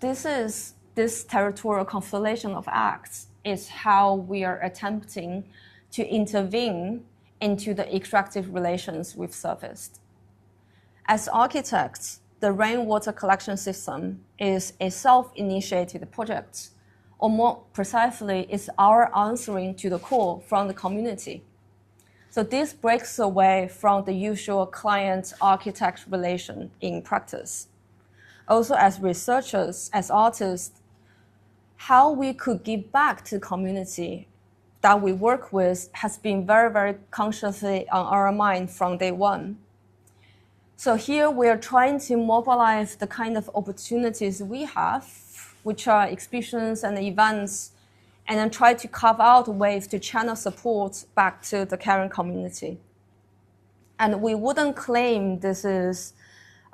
This territorial constellation of acts is how we are attempting to intervene into the extractive relations we've surfaced. As architects, the rainwater collection system is a self-initiated project, or more precisely, it's our answering to the call from the community. So this breaks away from the usual client-architect relation in practice. Also, as researchers, as artists, how we could give back to the community that we work with has been very, very consciously on our mind from day one. So here we are trying to mobilize the kind of opportunities we have, which are exhibitions and events, and then try to carve out ways to channel support back to the caring community. And we wouldn't claim this is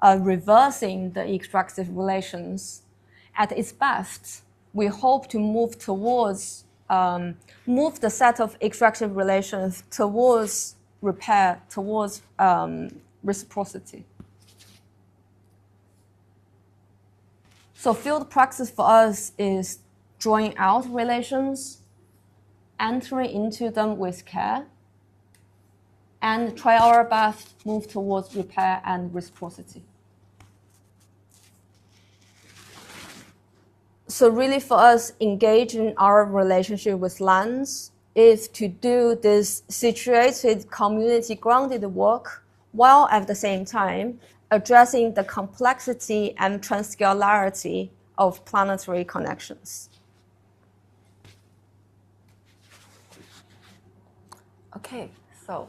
reversing the extractive relations. At its best, we hope to move towards, move the set of extractive relations towards repair, towards reciprocity. So field practice for us is drawing out relations, entering into them with care, and try our best to move towards repair and reciprocity. So really for us, engaging our relationship with lands is to do this situated, community-grounded work, while at the same time addressing the complexity and transscalarity of planetary connections. Okay, so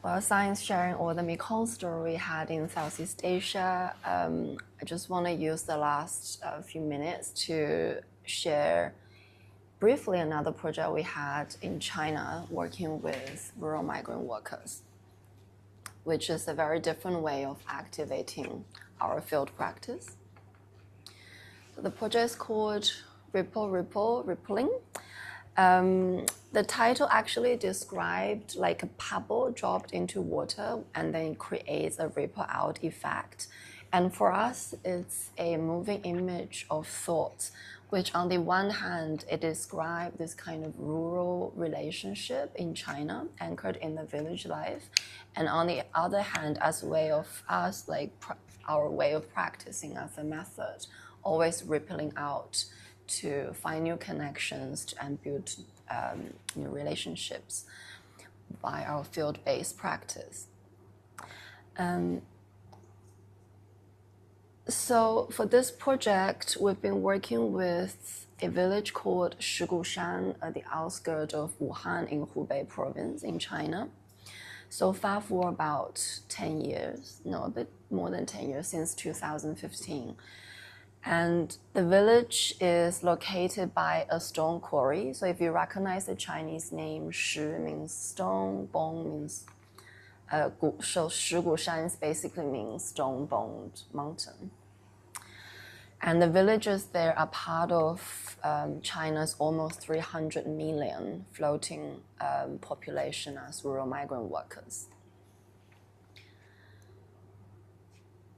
well, science sharing all the Mekong story we had in Southeast Asia. I just want to use the last few minutes to share briefly another project we had in China working with rural migrant workers, which is a very different way of activating our field practice. So the project is called Rippling. The title actually described like a pebble dropped into water and then creates a ripple out effect. And for us, it's a moving image of thought, which on the one hand, it describes this kind of rural relationship in China, anchored in the village life. And on the other hand, as a way of us, like our way of practicing as a method, always rippling out to find new connections and build new relationships by our field-based practice. So for this project, we've been working with a village called Shigushan at the outskirts of Wuhan in Hubei province in China. So far for about 10 years, no, a bit more than 10 years, since 2015. And the village is located by a stone quarry. So if you recognize the Chinese name, Shi means stone, Bong means, so Shigushan basically means stone-boned mountain. And the villages there are part of China's almost 300 million floating population as rural migrant workers.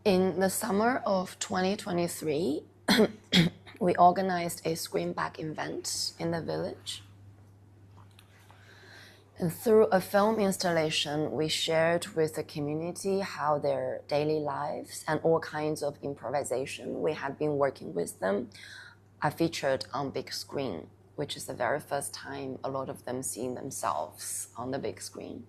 In the summer of 2023, we organized a screenback event in the village. And through a film installation, we shared with the community how their daily lives and all kinds of improvisation we had been working with them are featured on big screen, which is the very first time a lot of them seeing themselves on the big screen.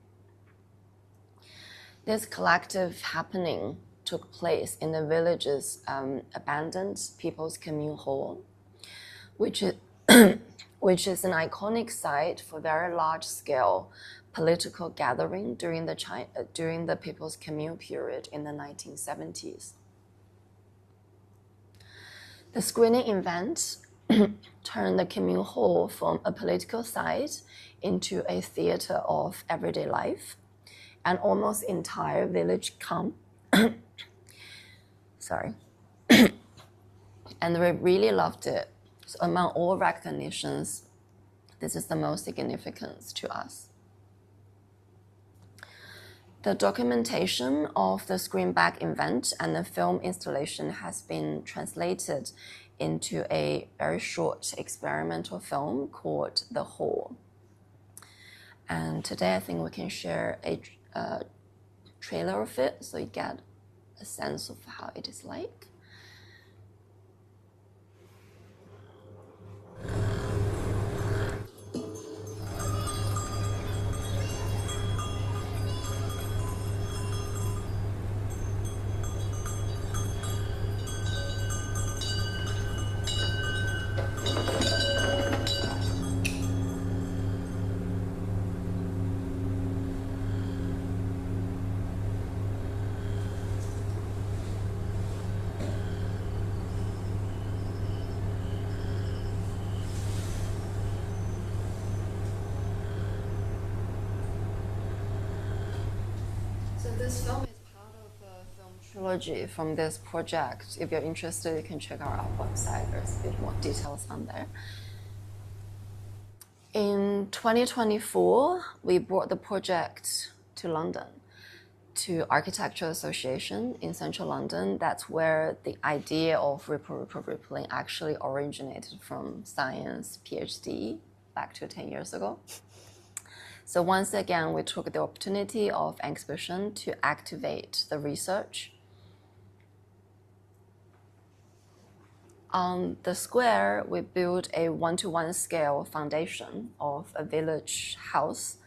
This collective happening took place in the village's abandoned People's Commune Hall, which is an iconic site for very large-scale political gathering during the People's Commune period in the 1970s. The screening event turned the Commune Hall from a political site into a theater of everyday life, and almost entire village and we really loved it. So among all recognitions, this is the most significant to us. The documentation of the screenback event and the film installation has been translated into a very short experimental film called The Hall. And today I think we can share a trailer of it, so you get a sense of how it is like. So this film is part of a film trilogy from this project. If you're interested, you can check out our website. There's a bit more details on there. In 2024, we brought the project to London, to Architecture Association in central London. That's where the idea of ripple rippling actually originated from science PhD back to 10 years ago. So once again, we took the opportunity of exhibition to activate the research. On the square, we built a 1-to-1 scale foundation of a village house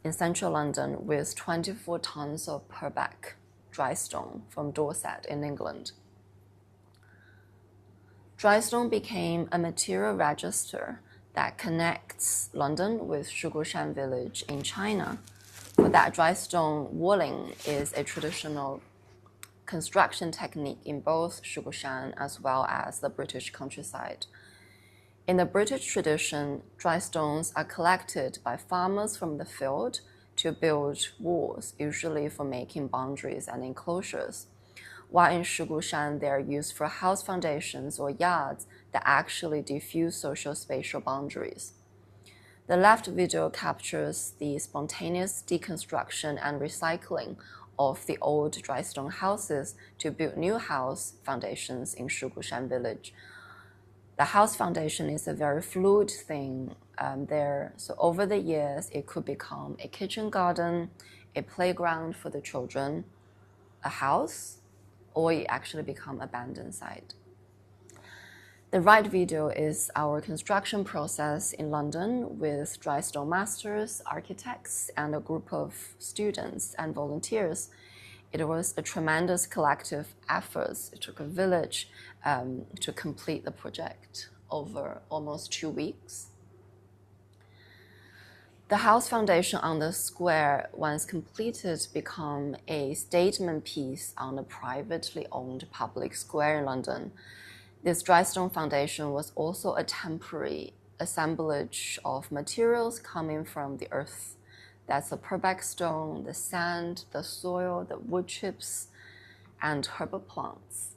in central London with 24 tons of purbeck dry stone from Dorset in England. Dry stone became a material register that connects London with Shugushan village in China. For that, dry stone walling is a traditional construction technique in both Shugushan as well as the British countryside. In the British tradition, dry stones are collected by farmers from the field to build walls, usually for making boundaries and enclosures, while in Shugushan they are used for house foundations or yards that actually diffuse social spatial boundaries. The left video captures the spontaneous deconstruction and recycling of the old dry stone houses to build new house foundations in Shugushan village. The house foundation is a very fluid thing there. So over the years, it could become a kitchen garden, a playground for the children, a house, or it actually become abandoned site. The right video is our construction process in London with dry stone masters, architects, and a group of students and volunteers. It was a tremendous collective effort. It took a village to complete the project over almost 2 weeks. The house foundation on the square, once completed, became a statement piece on a privately owned public square in London. This dry stone foundation was also a temporary assemblage of materials coming from the earth. That's the purbeck stone, the sand, the soil, the wood chips, and herbal plants.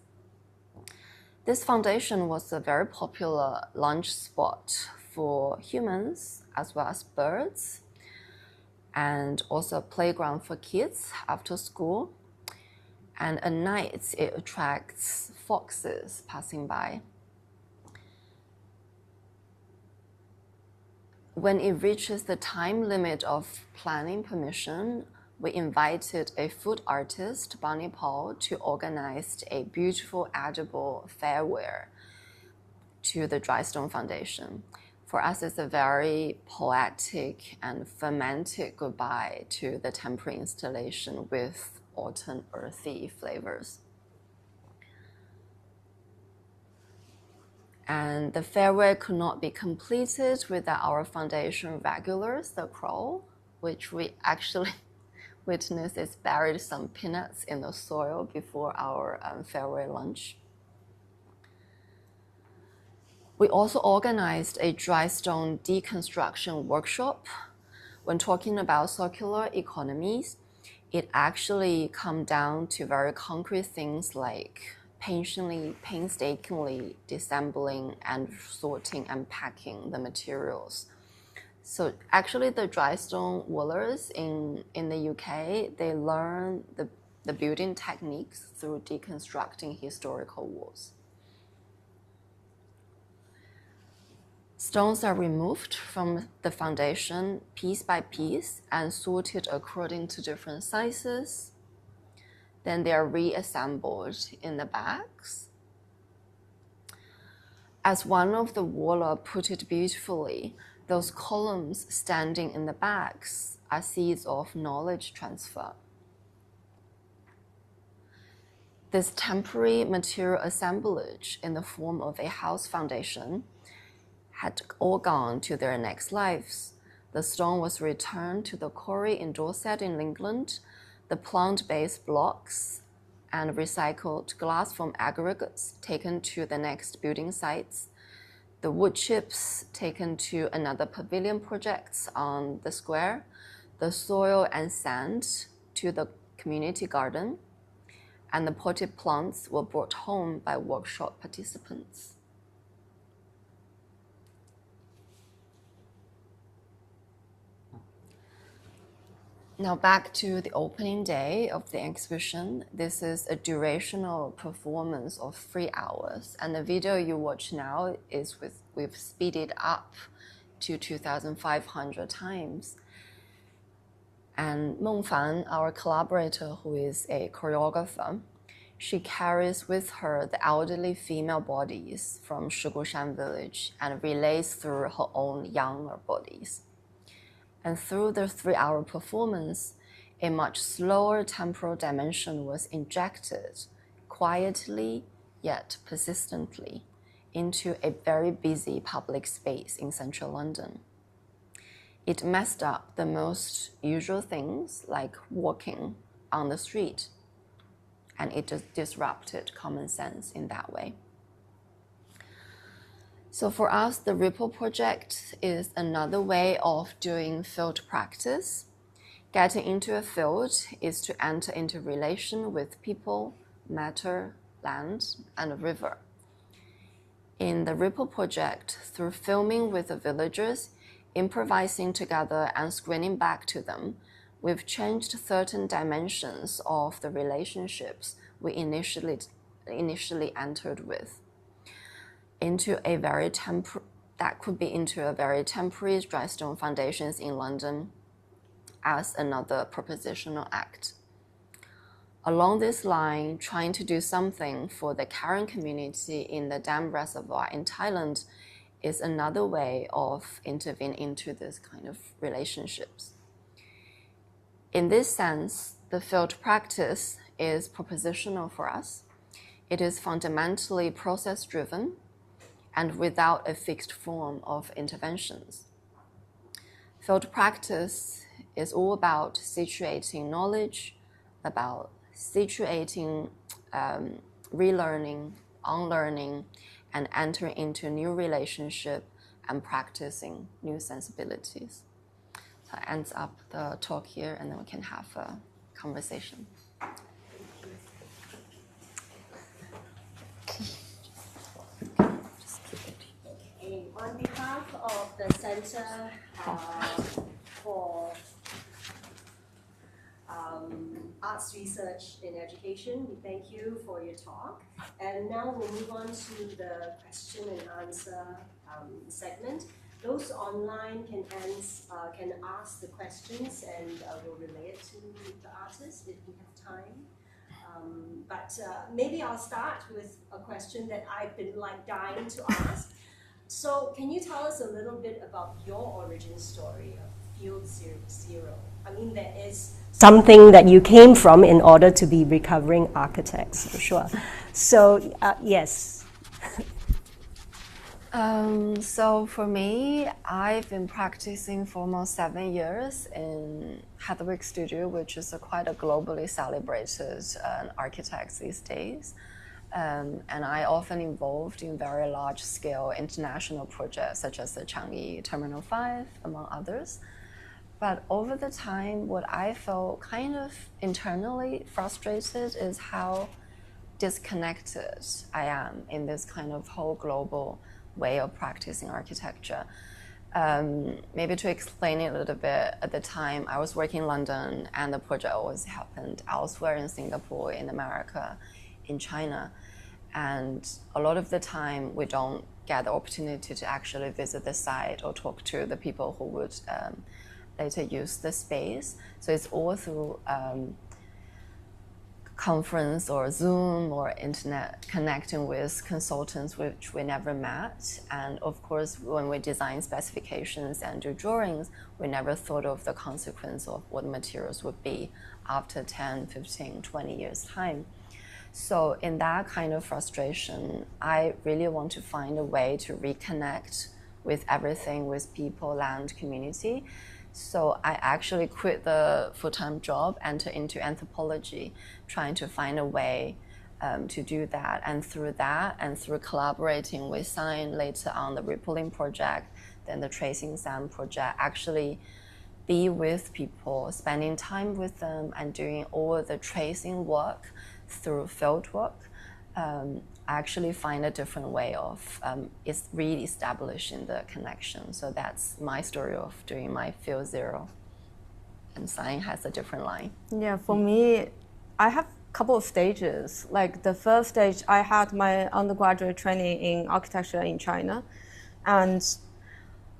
This foundation was a very popular lunch spot for humans as well as birds, and also a playground for kids after school. And at night, it attracts foxes passing by. When it reaches the time limit of planning permission, we invited a food artist, Bonnie Paul, to organize a beautiful edible farewell to the dry stone foundation. For us, it's a very poetic and fermented goodbye to the temporary installation with autumn earthy flavors. And the farewell could not be completed without our foundation regulars, the crow, which we actually witnessed is buried some peanuts in the soil before our farewell lunch. We also organized a dry stone deconstruction workshop. When talking about circular economies, it actually comes down to very concrete things like painstakingly disassembling and sorting and packing the materials. So actually the dry stone wallers in the UK, they learn the building techniques through deconstructing historical walls. Stones are removed from the foundation piece by piece and sorted according to different sizes. Then they are reassembled in the bags. As one of the waller put it beautifully, those columns standing in the bags are seeds of knowledge transfer. This temporary material assemblage in the form of a house foundation had all gone to their next lives. The stone was returned to the quarry in Dorset in England, the plant-based blocks and recycled glass from aggregates taken to the next building sites, the wood chips taken to another pavilion projects on the square, the soil and sand to the community garden, and the potted plants were brought home by workshop participants. Now back to the opening day of the exhibition. This is a durational performance of 3 hours, and the video you watch now is we've speeded up to 2,500 times. And Meng Fan, our collaborator, who is a choreographer, she carries with her the elderly female bodies from Shigushan village and relays through her own younger bodies. And through the 3-hour performance, a much slower temporal dimension was injected quietly yet persistently into a very busy public space in central London. It messed up the most usual things like walking on the street, and it just disrupted common sense in that way. So for us, the Ripple project is another way of doing field practice. Getting into a field is to enter into relation with people, matter, land, and a river. In the Ripple project, through filming with the villagers, improvising together and screening back to them, we've changed certain dimensions of the relationships we initially entered with into a very temporary dry stone foundations in London as another propositional act. Along this line, trying to do something for the Karen community in the dam reservoir in Thailand is another way of intervening into this kind of relationships. In this sense, the field practice is propositional for us. It is fundamentally process-driven and without a fixed form of interventions. Field practice is all about situating knowledge, about situating relearning, unlearning, and entering into new relationship and practicing new sensibilities. So that ends up the talk here, and then we can have a conversation. On behalf of the Center for Arts Research in Education, we thank you for your talk. And now we'll move on to the question and answer segment. Those online can ask the questions, and we'll relay it to the artists if we have time. But maybe I'll start with a question that I've been dying to ask. So can you tell us a little bit about your origin story of field-0? I mean, there is something that you came from in order to be recovering architects, for sure. So yes. So for me, I've been practicing for almost 7 years in Hathaway Studio, which is quite a globally celebrated architect these days. And I often involved in very large-scale international projects, such as the Changi Terminal 5, among others. But over the time, what I felt kind of internally frustrated is how disconnected I am in this kind of whole global way of practicing architecture. Maybe to explain it a little bit, at the time I was working in London, and the project always happened elsewhere in Singapore, in America, in China. And a lot of the time we don't get the opportunity to actually visit the site or talk to the people who would later use the space. So it's all through conference or Zoom or internet, connecting with consultants which we never met. And of course, when we design specifications and do drawings, we never thought of the consequence of what materials would be after 10, 15, 20 years time. So in that kind of frustration, I really want to find a way to reconnect with everything, with people, land, community. So I actually quit the full-time job, enter into anthropology, trying to find a way to do that. And through that, and through collaborating with Sign later on the Rippling project, then the Tracing Sand project, actually be with people, spending time with them and doing all the tracing work through field work. I actually find a different way of re-establishing the connection. So that's my story of doing my field-0. And Sign has a different line. Yeah, for me, I have a couple of stages. Like the first stage, I had my undergraduate training in architecture in China. And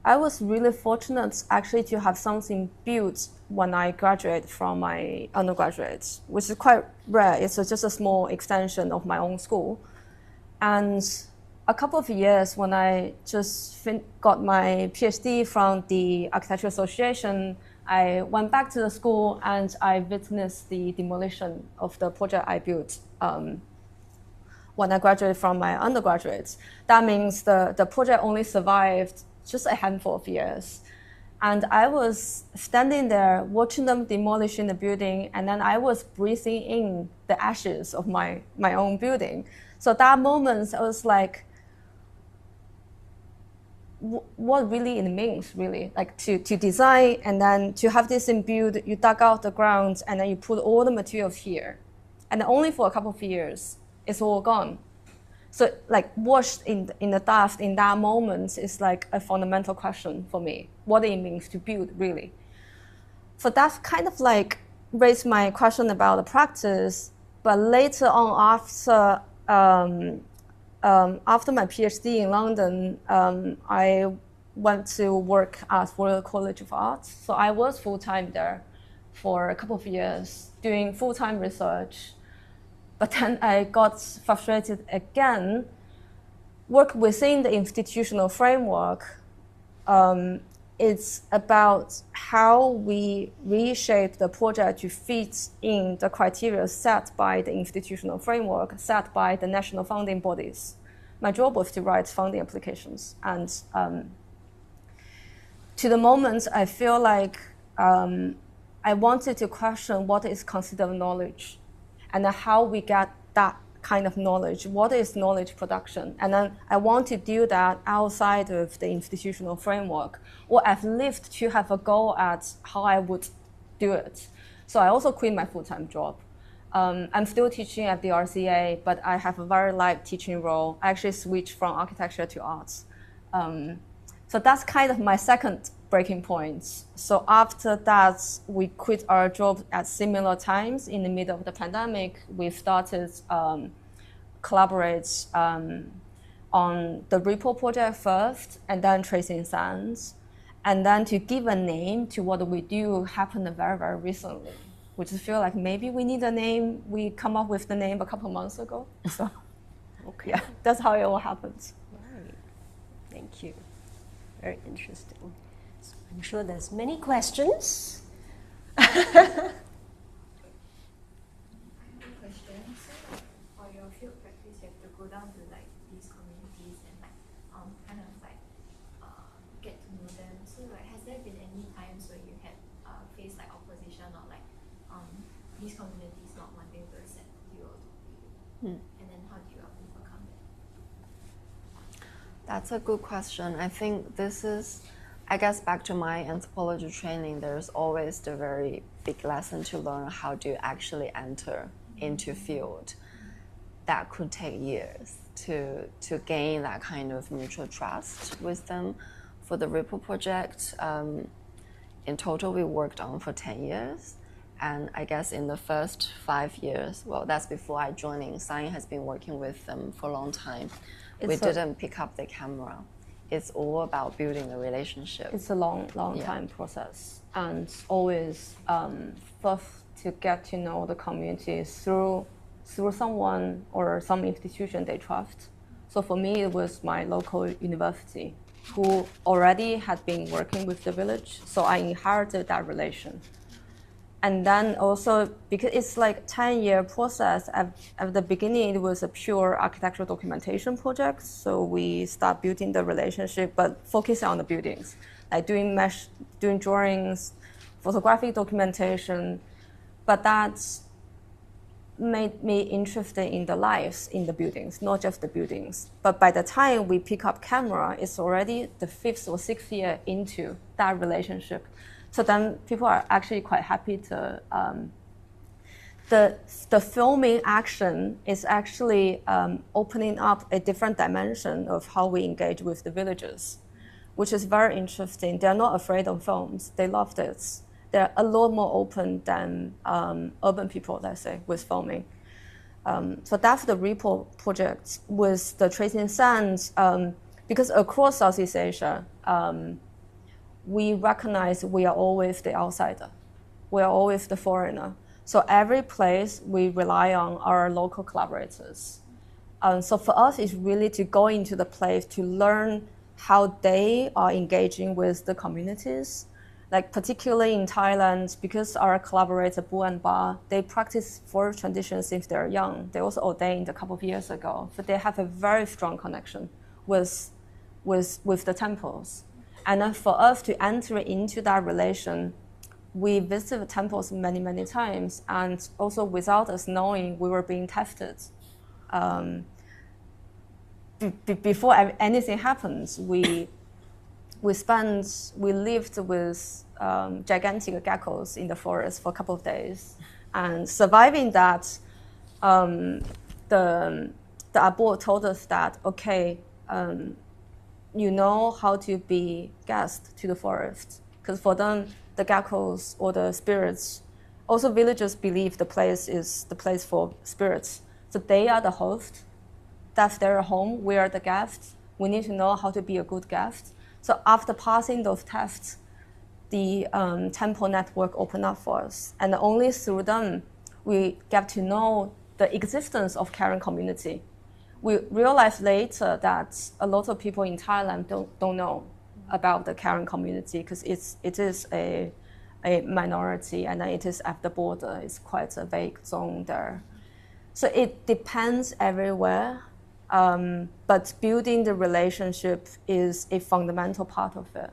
I was really fortunate actually to have something built when I graduated from my undergraduate, which is quite rare. It's just a small extension of my own school. And a couple of years when I just got my PhD from the Architecture Association, I went back to the school and I witnessed the demolition of the project I built when I graduated from my undergraduate. That means the project only survived just a handful of years. And I was standing there watching them demolishing the building, and then I was breathing in the ashes of my own building. So that moment, I was like, what really it means, really, like to design and then to have this in build, you dug out the ground and then you put all the materials here. And only for a couple of years, it's all gone. So like washed in the dust in that moment is like a fundamental question for me, what it means to build, really. So that's kind of like raised my question about the practice. But later on, after my PhD in London, I went to work at Royal College of Art. So I was full-time there for a couple of years, doing full-time research. But then I got frustrated again. Work within the institutional framework, it's about how we reshape the project to fit in the criteria set by the institutional framework, set by the national funding bodies. My job was to write funding applications. And to the moment, I feel like I wanted to question what is considered knowledge and how we get that kind of knowledge. What is knowledge production? And then I want to do that outside of the institutional framework, or at least to have a goal at how I would do it. So I also quit my full-time job. I'm still teaching at the RCA, but I have a very light teaching role. I actually switched from architecture to arts. So that's kind of my second breaking point. So after that, we quit our job at similar times in the middle of the pandemic. We started collaborate on the Ripple project first, and then Tracing Sands. And then to give a name to what we do happened very, very recently. We just feel like maybe we need a name. We come up with the name a couple months ago. So Okay. yeah, that's how it all happens. Right. Thank you. Very interesting. So I'm sure there's many questions. For your field practice, you have to go down to like these communities and like kind of like get to know them. So like, has there been any times where you had faced like opposition or like these communities not wanting to accept you or talk to you? And then how do you overcome that? That's a good question. I think this is, I guess back to my anthropology training, there's always the very big lesson to learn how to actually enter into field. That could take years to gain that kind of mutual trust with them. For the Ripple project, in total we worked on for 10 years. And I guess in the first 5 years, well, that's before I joined, Sign has been working with them for a long time. We didn't pick up the camera. It's all about building a relationship. It's a long time process, and always first to get to know the community through someone or some institution they trust. So for me, it was my local university, who already had been working with the village, so I inherited that relation. And then also, because it's like 10-year process, at the beginning it was a pure architectural documentation project, so we start building the relationship, but focusing on the buildings, like doing drawings, photographic documentation, but that's made me interested in the lives in the buildings, not just the buildings. But by the time we pick up camera, it's already the 5th or 6th year into that relationship. So then people are actually quite happy to, the filming action is actually opening up a different dimension of how we engage with the villagers, which is very interesting. They're not afraid of films, they loved it. They're a lot more open than urban people, let's say, with filming. So that's the REPO project with the tracing sands, because across Southeast Asia, we recognize we are always the outsider. We are always the foreigner. So every place we rely on our local collaborators. So for us, it's really to go into the place to learn how they are engaging with the communities. Like particularly in Thailand, because our collaborator Bu and Ba, they practice forest traditions since they're young. They also ordained a couple of years ago, so they have a very strong connection with the temples. And then for us to enter into that relation, we visited the temples many, many times, and also without us knowing, we were being tested. Before anything happens, we lived with gigantic geckos in the forest for a couple of days, and surviving that, the Abu told us that, okay, you know how to be guest to the forest, because for them, the geckos or the spirits, also villagers believe the place is the place for spirits. So they are the host. That's their home. We are the guests. We need to know how to be a good guest. So after passing those tests, the temple network opened up for us. And only through them, we get to know the existence of caring community. We realized later that a lot of people in Thailand don't know about the caring community, because it is a minority, and it is at the border. It's quite a vague zone there. So it depends everywhere. But building the relationship is a fundamental part of it.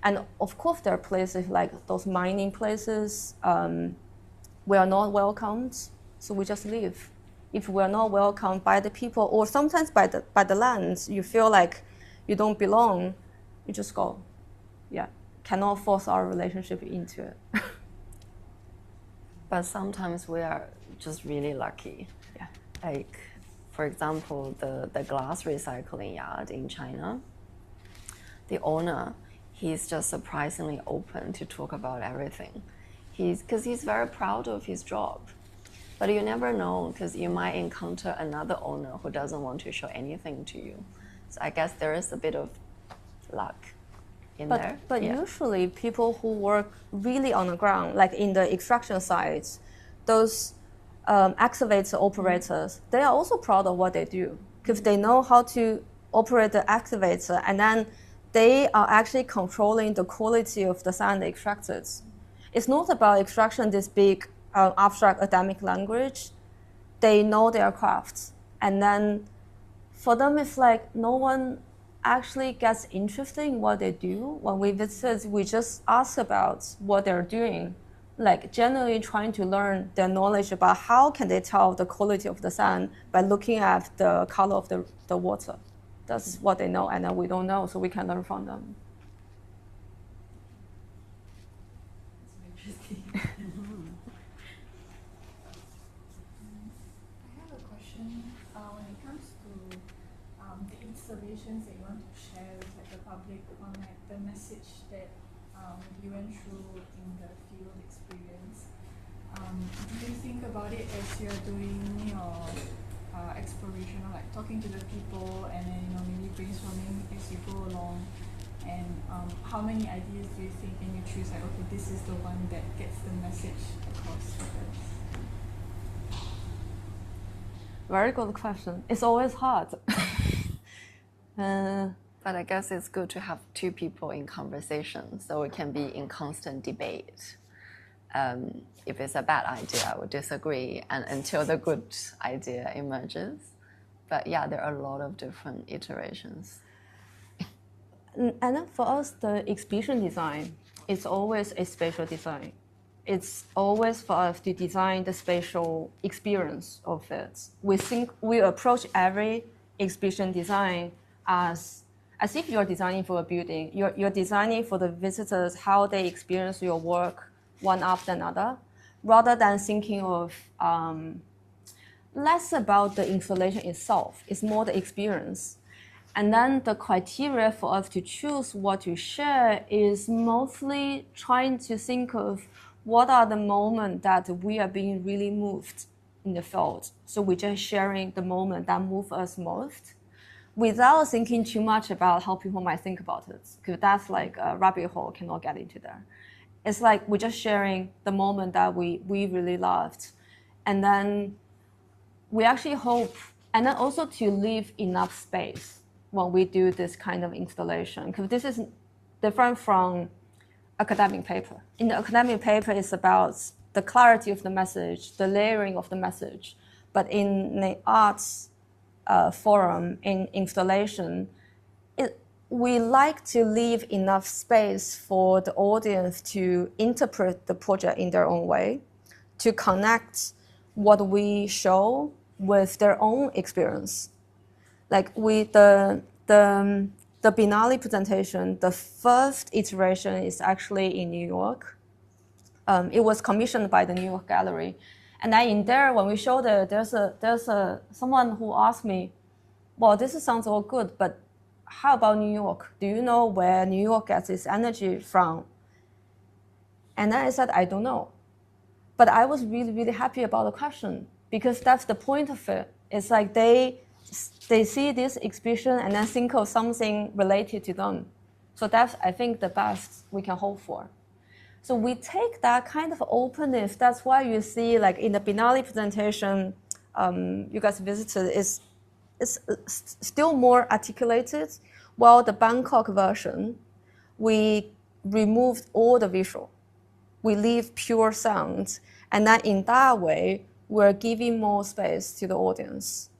And of course, there are places like those mining places, we are not welcomed, so we just leave. If we are not welcomed by the people, or sometimes by the land, you feel like you don't belong, you just go. Yeah, cannot force our relationship into it. But sometimes we are just really lucky. Yeah. Like, for example, the glass recycling yard in China, the owner, he's just surprisingly open to talk about everything. Because he's very proud of his job. But you never know, because you might encounter another owner who doesn't want to show anything to you. So I guess there is a bit of luck in there. But yeah. Usually people who work really on the ground, like in the extraction sites, those excavator operators, they are also proud of what they do, because they know how to operate the excavator, and then they are actually controlling the quality of the sand extracted. It's not about extraction, this big abstract academic language. They know their crafts, and then for them it's like no one actually gets interested in what they do. When we visit, we just ask about what they're doing, like generally trying to learn their knowledge about how can they tell the quality of the sand by looking at the color of the water. That's what they know, and then we don't know, so we can learn from them. That's interesting. I have a question. When it comes to the installations that you want to share with the public, on the message that you went through in the field experience, do you think about it as you're doing your exploration or like talking to the people and then maybe brainstorming as you go along? And how many ideas do you think and you choose like, okay, this is the one that gets the message across the best? Very good question. It's always hard. But I guess it's good to have two people in conversation so we can be in constant debate. If it's a bad idea, I would disagree and until the good idea emerges. But yeah, there are a lot of different iterations. And then for us, the exhibition design is always a spatial design. It's always for us to design the spatial experience of it. We approach every exhibition design as if you're designing for a building. You're designing for the visitors, how they experience your work one after another, rather than thinking of less about the installation itself. It's more the experience. And then the criteria for us to choose what to share is mostly trying to think of what are the moments that we are being really moved in the field. So we're just sharing the moment that move us most without thinking too much about how people might think about it, because that's like a rabbit hole, cannot get into there. It's like we're just sharing the moment that we really loved. And then we actually hope, and then also to leave enough space when we do this kind of installation, because this is different from academic paper. In the academic paper, it's about the clarity of the message, the layering of the message. But in the arts forum, in installation, we like to leave enough space for the audience to interpret the project in their own way, to connect what we show with their own experience. Like the Biennale presentation, the first iteration is actually in New York. It was commissioned by the New York Gallery. And then in there, when we showed it, there's someone who asked me, well, this sounds all good, but how about New York? Do you know where New York gets its energy from? And then I said, I don't know. But I was really, really happy about the question, because that's the point of it. It's like they see this exhibition and then think of something related to them. So that's, I think, the best we can hope for. So we take that kind of openness. That's why you see, like in the Biennale presentation, you guys visited, it's still more articulated. While the Bangkok version, we removed all the visual. We leave pure sound. And then in that way, we're giving more space to the audience.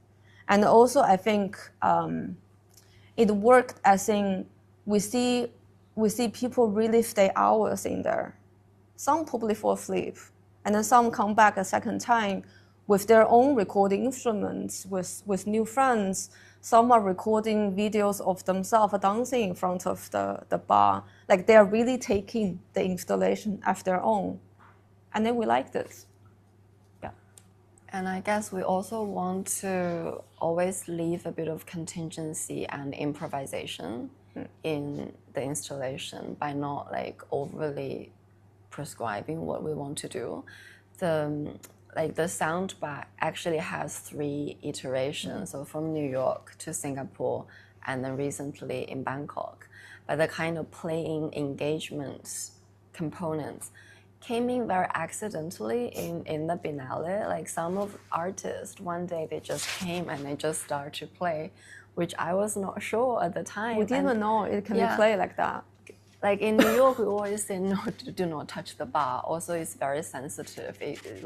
And also, I think it worked as in we see people really stay hours in there. Some probably fall asleep, and then some come back a second time with their own recording instruments, with new friends. Some are recording videos of themselves dancing in front of the bar. Like they are really taking the installation as their own. And then we like this. Yeah. And I guess we also want to always leave a bit of contingency and improvisation in the installation by not like overly prescribing what we want to do. The sound back actually has 3 iterations, so from New York to Singapore and then recently in Bangkok. But the kind of playing engagement components came in very accidentally in the Biennale. Like some of artists, one day they just came and they just started to play, which I was not sure at the time. We didn't know it can be played like that. Like in New York, we always say no, do not touch the bar. Also, it's very sensitive. You could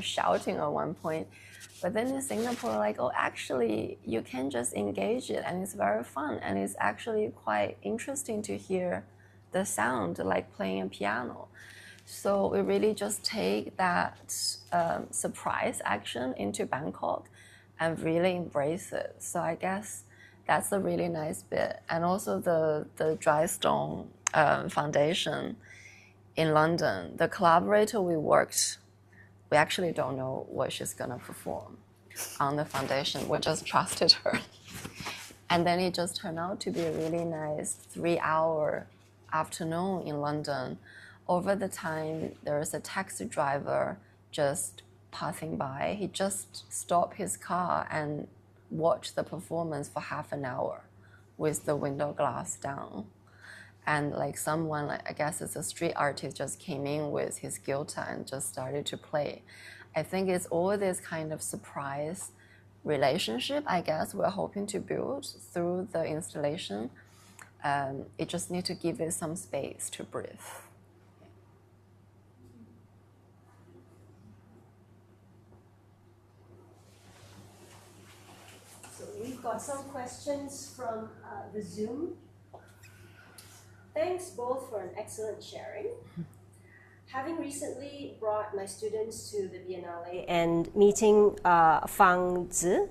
shouting at one point. But then in Singapore, like, oh, actually, you can just engage it, and it's very fun, and it's actually quite interesting to hear the sound like playing a piano. So we really just take that surprise action into Bangkok and really embrace it. So I guess that's a really nice bit. And also the Dry Stone Foundation in London, the collaborator we worked, we actually don't know what she's gonna perform on the foundation. We just trusted her. And then it just turned out to be a really nice 3-hour afternoon in London. Over the time, there is a taxi driver just passing by, he just stopped his car and watched the performance for half an hour with the window glass down. And like someone, like I guess it's a street artist, just came in with his guitar and just started to play. I think it's all this kind of surprise relationship, I guess, we're hoping to build through the installation. It just need to give it some space to breathe. So we've got some questions from the Zoom. Thanks both for an excellent sharing. Having recently brought my students to the Biennale and meeting Fang Zi,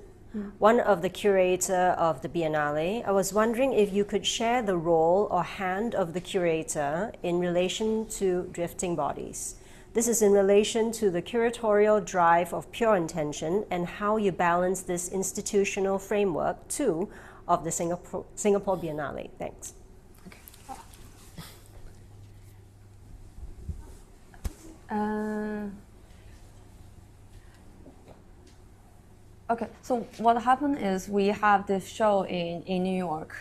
one of the curator of the Biennale, I was wondering if you could share the role or hand of the curator in relation to drifting bodies. This is in relation to the curatorial drive of pure intention and how you balance this institutional framework too of the Singapore Biennale. Thanks. Okay, so what happened is we have this show in New York,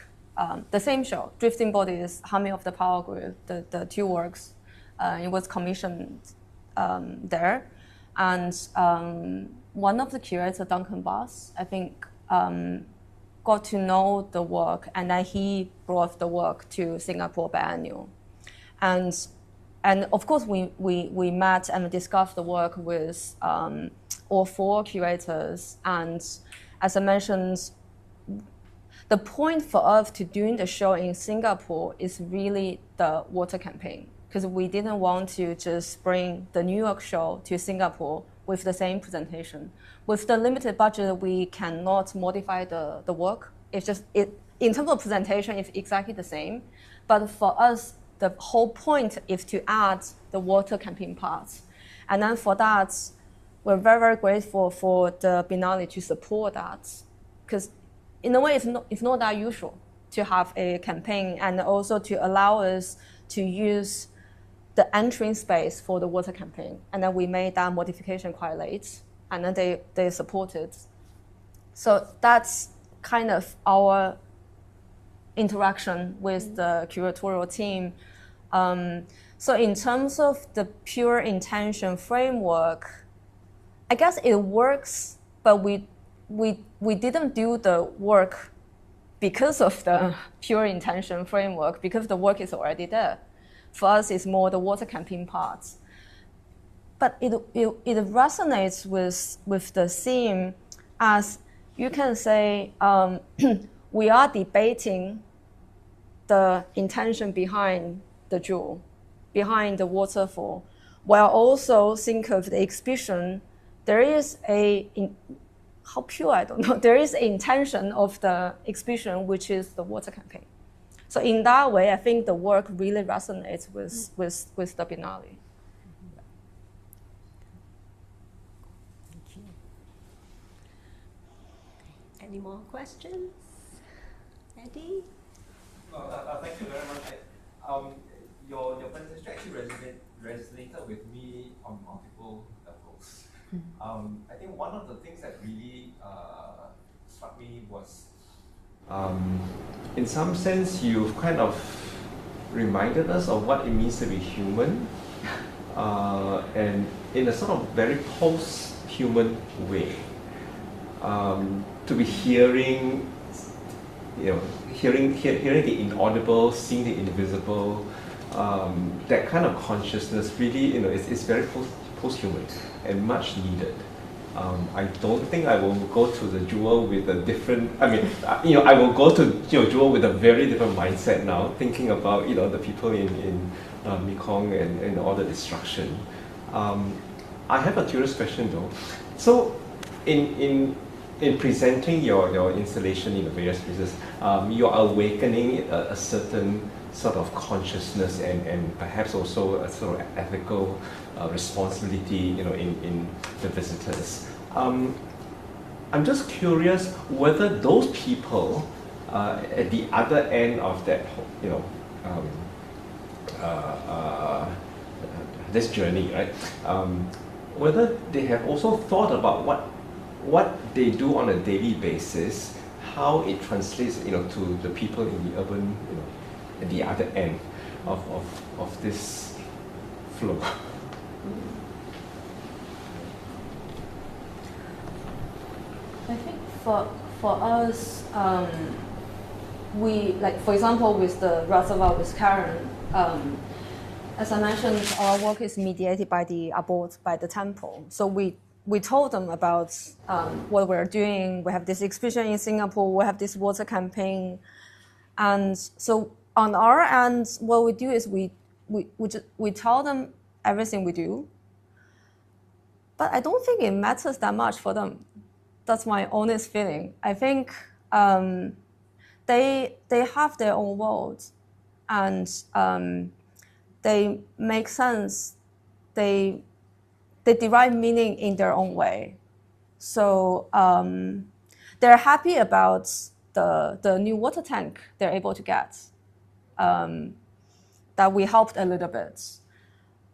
the same show, Drifting Bodies, Harmony of the Power Grid, the two works. It was commissioned there. And one of the curators, Duncan Bass, I think, got to know the work, and then he brought the work to Singapore Biennale. And of course, we met and discussed the work with all four curators. And as I mentioned, the point for us to doing the show in Singapore is really the water campaign, because we didn't want to just bring the New York show to Singapore with the same presentation. With the limited budget, we cannot modify the work. It's just, in terms of presentation, it's exactly the same. But for us, the whole point is to add the water campaign part. And then for that, we're very, very grateful for the Biennale to support that. Because in a way, it's not that usual to have a campaign, and also to allow us to use the entering space for the water campaign. And then we made that modification quite late, and then they supported. So that's kind of our interaction with the curatorial team. So in terms of the pure intention framework, I guess it works, but we didn't do the work because of the pure intention framework, because the work is already there. For us, it's more the water campaign part. But it resonates with the theme, as you can say, we are debating the intention behind the jewel, behind the waterfall, while also think of the exhibition. There is how pure, I don't know, there is an intention of the exhibition, which is the water campaign. So in that way, I think the work really resonates with the Biennale. Thank you. Any more questions? Eddie? Thank you very much. Your presentation actually resonated with me on multiple levels. I think one of the things that really struck me was, in some sense, you've kind of reminded us of what it means to be human, and in a sort of very post-human way, to be hearing the inaudible, seeing the invisible, that kind of consciousness really, it's very post-human and much needed. I don't think I will go to the jewel with a different, I will go to jewel with a very different mindset now, thinking about, the people in Mekong and all the destruction. I have a curious question though. So in presenting your installation in the various places, you're awakening a certain sort of consciousness and perhaps also a sort of ethical responsibility, in the visitors. I'm just curious whether those people at the other end of that, this journey, right? whether they have also thought about what they do on a daily basis, how it translates, to the people in the urban, at the other end of this flow. I think for us, we, like, for example, with the reservoir with Karen, as I mentioned, our work is mediated by the abode, by the temple. So we told them about what we're doing. We have this exhibition in Singapore. We have this water campaign. And so on our end, what we do is we tell them everything we do. But I don't think it matters that much for them. That's my honest feeling. I think they have their own world, and they make sense. They derive meaning in their own way. So they're happy about the new water tank they're able to get, that we helped a little bit.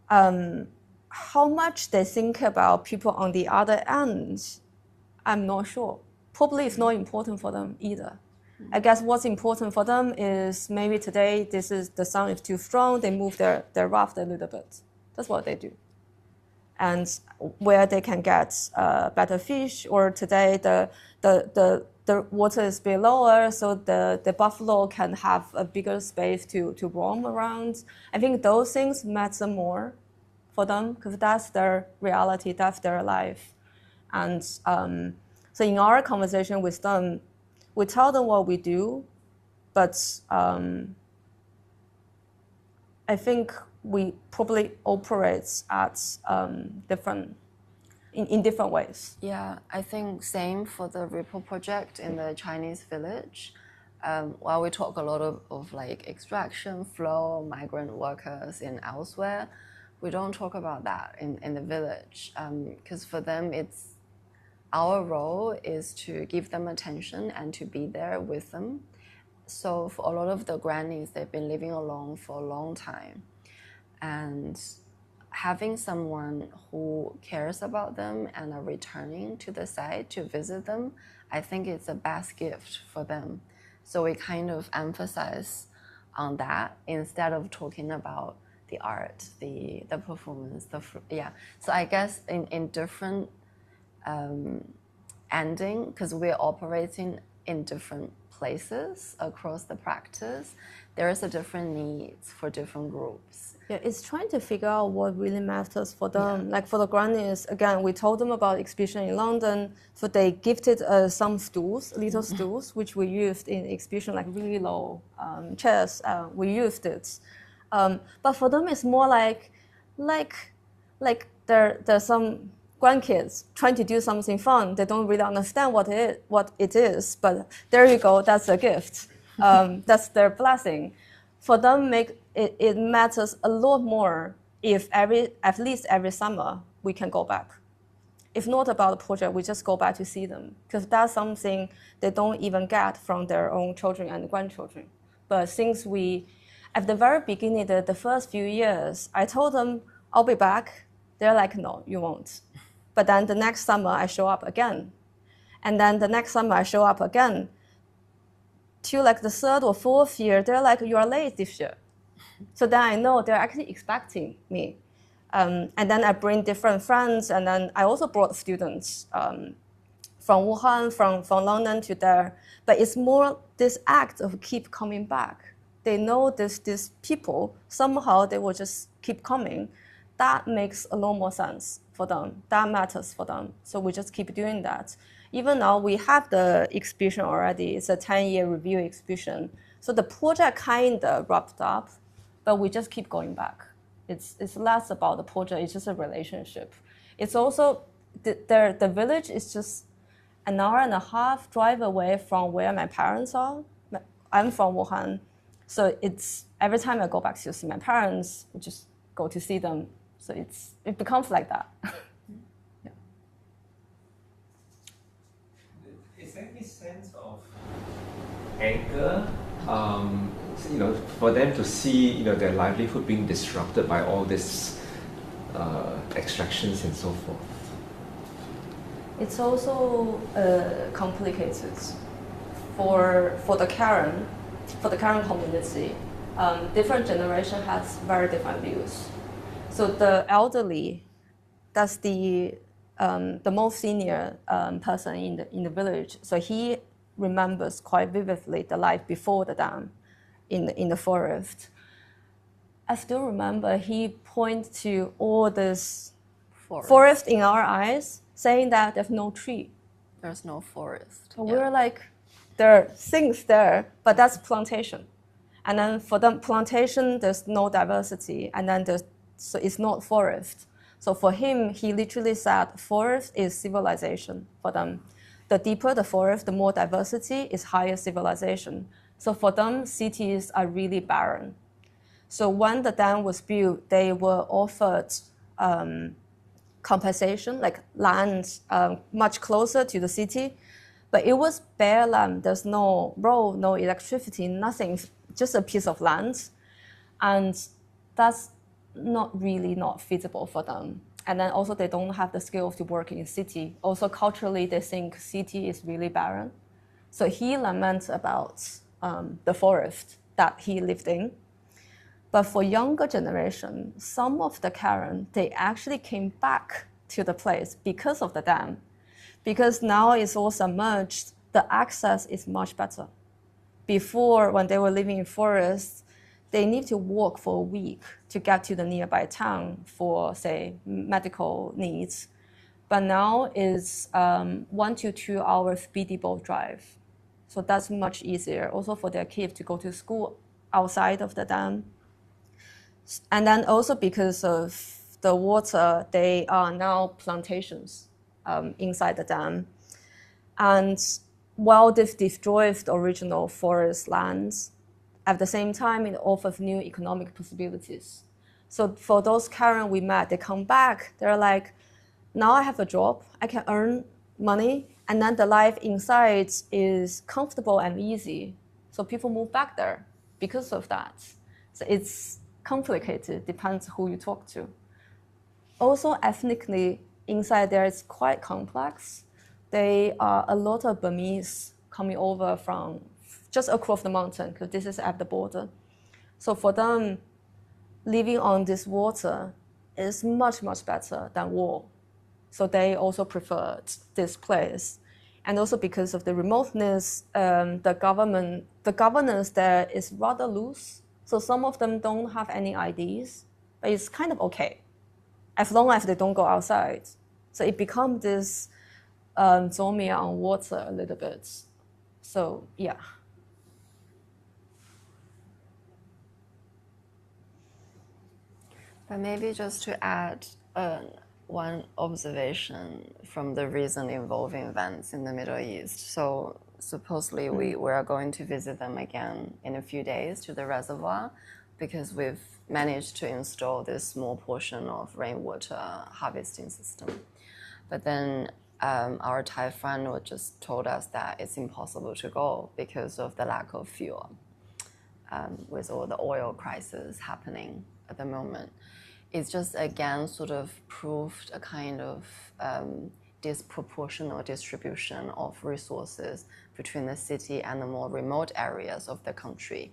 How much they think about people on the other end, I'm not sure. Probably it's not important for them either. I guess what's important for them is maybe today the sun is too strong, they move their raft a little bit. That's what they do. And where they can get better fish, or today the water is a bit lower, so the buffalo can have a bigger space to roam around. I think those things matter more for them, because that's their reality, that's their life. And so in our conversation with them, we tell them what we do, but I think we probably operate at in different ways. Yeah, I think same for the Ripple project in the Chinese village. While we talk a lot of like extraction, flow, migrant workers in elsewhere, we don't talk about that in the village, because for them our role is to give them attention and to be there with them. So for a lot of the grannies, they've been living alone for a long time. And having someone who cares about them and are returning to the site to visit them, I think it's the best gift for them. So we kind of emphasize on that instead of talking about the art, the performance, So I guess in different ending, because we're operating in different places across the practice, there is a different needs for different groups. Yeah, it's trying to figure out what really matters for them. Yeah. Like for the grannies, again, we told them about exhibition in London, so they gifted some stools, little stools, which we used in exhibition, like really low chairs. We used it. But for them, it's more like there's some grandkids trying to do something fun. They don't really understand what it is, but there you go, that's a gift. That's their blessing. For them, it matters a lot more if at least every summer we can go back. If not about the project, we just go back to see them, because that's something they don't even get from their own children and grandchildren. But since at the very beginning, the first few years, I told them, I'll be back. They're like, no, you won't. But then the next summer, I show up again. And then the next summer, I show up again. Till like the third or fourth year, they're like, you are late this year. So then I know they're actually expecting me. And then I bring different friends, and then I also brought students from Wuhan, from London to there. But it's more this act of keep coming back. They know these people, somehow they will just keep coming. That makes a lot more sense for them. That matters for them. So we just keep doing that. Even now, we have the exhibition already. It's a 10-year review exhibition. So the project kind of wrapped up, but we just keep going back. It's less about the project, it's just a relationship. It's also, the village is just an hour and a half drive away from where my parents are. I'm from Wuhan. So it's, every time I go back to see my parents, we just go to see them. So it becomes like that. Yeah. Is there any sense of anger, for them to see, their livelihood being disrupted by all this extractions and so forth? It's also complicated for the Karen community. Different generation has very different views. So the elderly, that's the most senior person in the village. So he remembers quite vividly the life before the dam in the forest. I still remember he pointed to all this forest in our eyes, saying that there's no tree. There's no forest. So we're like, there are things there, but that's plantation. And then for them, plantation, there's no diversity, and then so it's not forest. So for him, he literally said forest is civilization for them. The deeper the forest, the more diversity is higher civilization. So for them, cities are really barren. So when the dam was built, they were offered compensation, like land much closer to the city, but it was bare land. There's no road, no electricity, nothing, just a piece of land. And that's not feasible for them. And then also they don't have the skills to work in city. Also culturally, they think city is really barren. So he laments about the forest that he lived in. But for younger generation, some of the Karen, they actually came back to the place because of the dam. Because now it's all submerged, the access is much better. Before, when they were living in forests, they need to walk for a week to get to the nearby town for, say, medical needs. But now it's 1 to 2 hours speedy boat drive. So that's much easier also for their kids to go to school outside of the dam. And then also because of the water, they are now plantations inside the dam. And while they've destroyed the original forest lands, at the same time, it offers new economic possibilities. So for those Karen we met, they come back, they're like, now I have a job, I can earn money, and then the life inside is comfortable and easy. So people move back there because of that. So it's complicated, depends who you talk to. Also, ethnically, inside there it's quite complex. There are a lot of Burmese coming over from just across the mountain, because this is at the border. So for them, living on this water is much, much better than war. So they also preferred this place. And also because of the remoteness, the governance there is rather loose. So some of them don't have any IDs, but it's kind of okay, as long as they don't go outside. So it becomes this zomia on water a little bit. So yeah. But maybe just to add one observation from the recent evolving events in the Middle East. So supposedly we are going to visit them again in a few days to the reservoir, because we've managed to install this small portion of rainwater harvesting system. But then our Thai friend just told us that it's impossible to go because of the lack of fuel, with all the oil crisis happening at the moment. It's just again sort of proved a kind of disproportional distribution of resources between the city and the more remote areas of the country.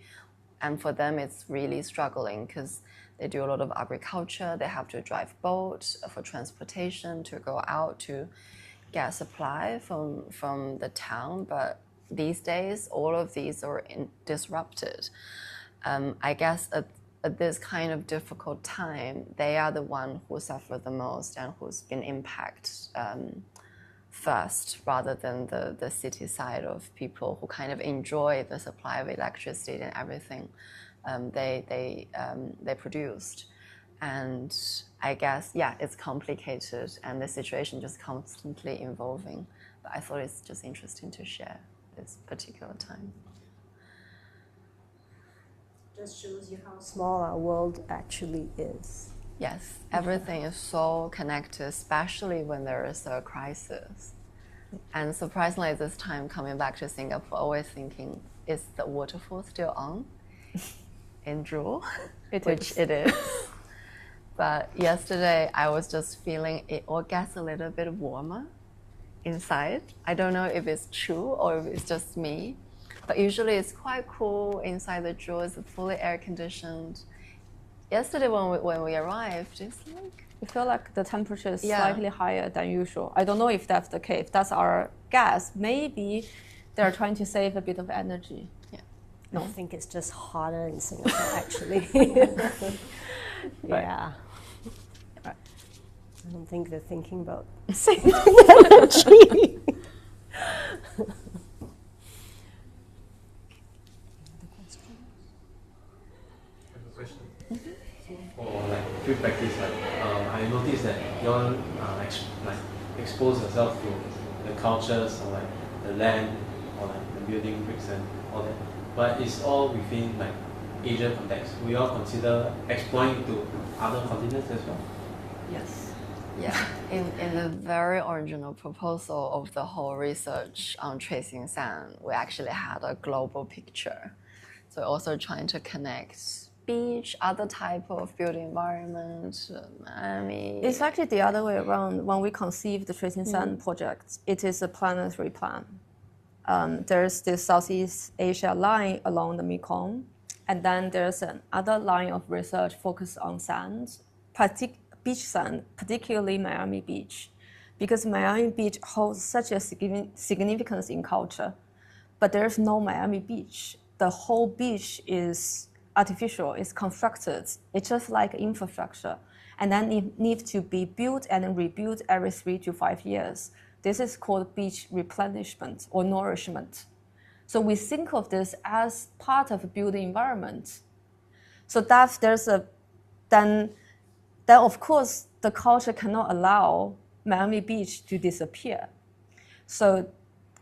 And for them, it's really struggling because they do a lot of agriculture. They have to drive boats for transportation to go out to get supply from the town. But these days, all of these are disrupted. I guess at this kind of difficult time, they are the one who suffer the most and who's been impacted first, rather than the city side of people who kind of enjoy the supply of electricity and everything they produced. And I guess, yeah, it's complicated and the situation just constantly evolving. But I thought it's just interesting to share this particular time. Just shows you how small our world actually is. Yes, everything is so connected, especially when there is a crisis. And surprisingly, this time coming back to Singapore, always thinking, is the waterfall still on in Jewel? Which it is. But yesterday I was just feeling it all gets a little bit warmer inside. I don't know if it's true or if it's just me, but usually it's quite cool inside the jaw. It's fully air conditioned. Yesterday when we arrived, it's like We feel like the temperature is Yeah. slightly higher than usual. I don't know if that's the case. That's our guess. Maybe they're trying to save a bit of energy. I think it's just hotter in Singapore, actually. Yeah. I don't think they're thinking about saving energy. For like field practice, I noticed that you all expose yourself to the cultures or like the land or like the building bricks and all that. But it's all within like Asia context. We all consider exploring to other continents as well. Yes. Yeah, in the very original proposal of the whole research on tracing sand, we actually had a global picture. So also trying to connect beach, other type of built environment, Miami. It's actually the other way around. When we conceived the Tracing Sand project, it is a planetary plan. There's this Southeast Asia line along the Mekong, and then there's another line of research focused on sand, beach sand, particularly Miami Beach, because Miami Beach holds such a significance in culture. But there's no Miami Beach. The whole beach is artificial, it's constructed. It's just like infrastructure. And then it needs to be built and rebuilt every 3 to 5 years. This is called beach replenishment or nourishment. So we think of this as part of a building environment. So that then of course the culture cannot allow Miami Beach to disappear. So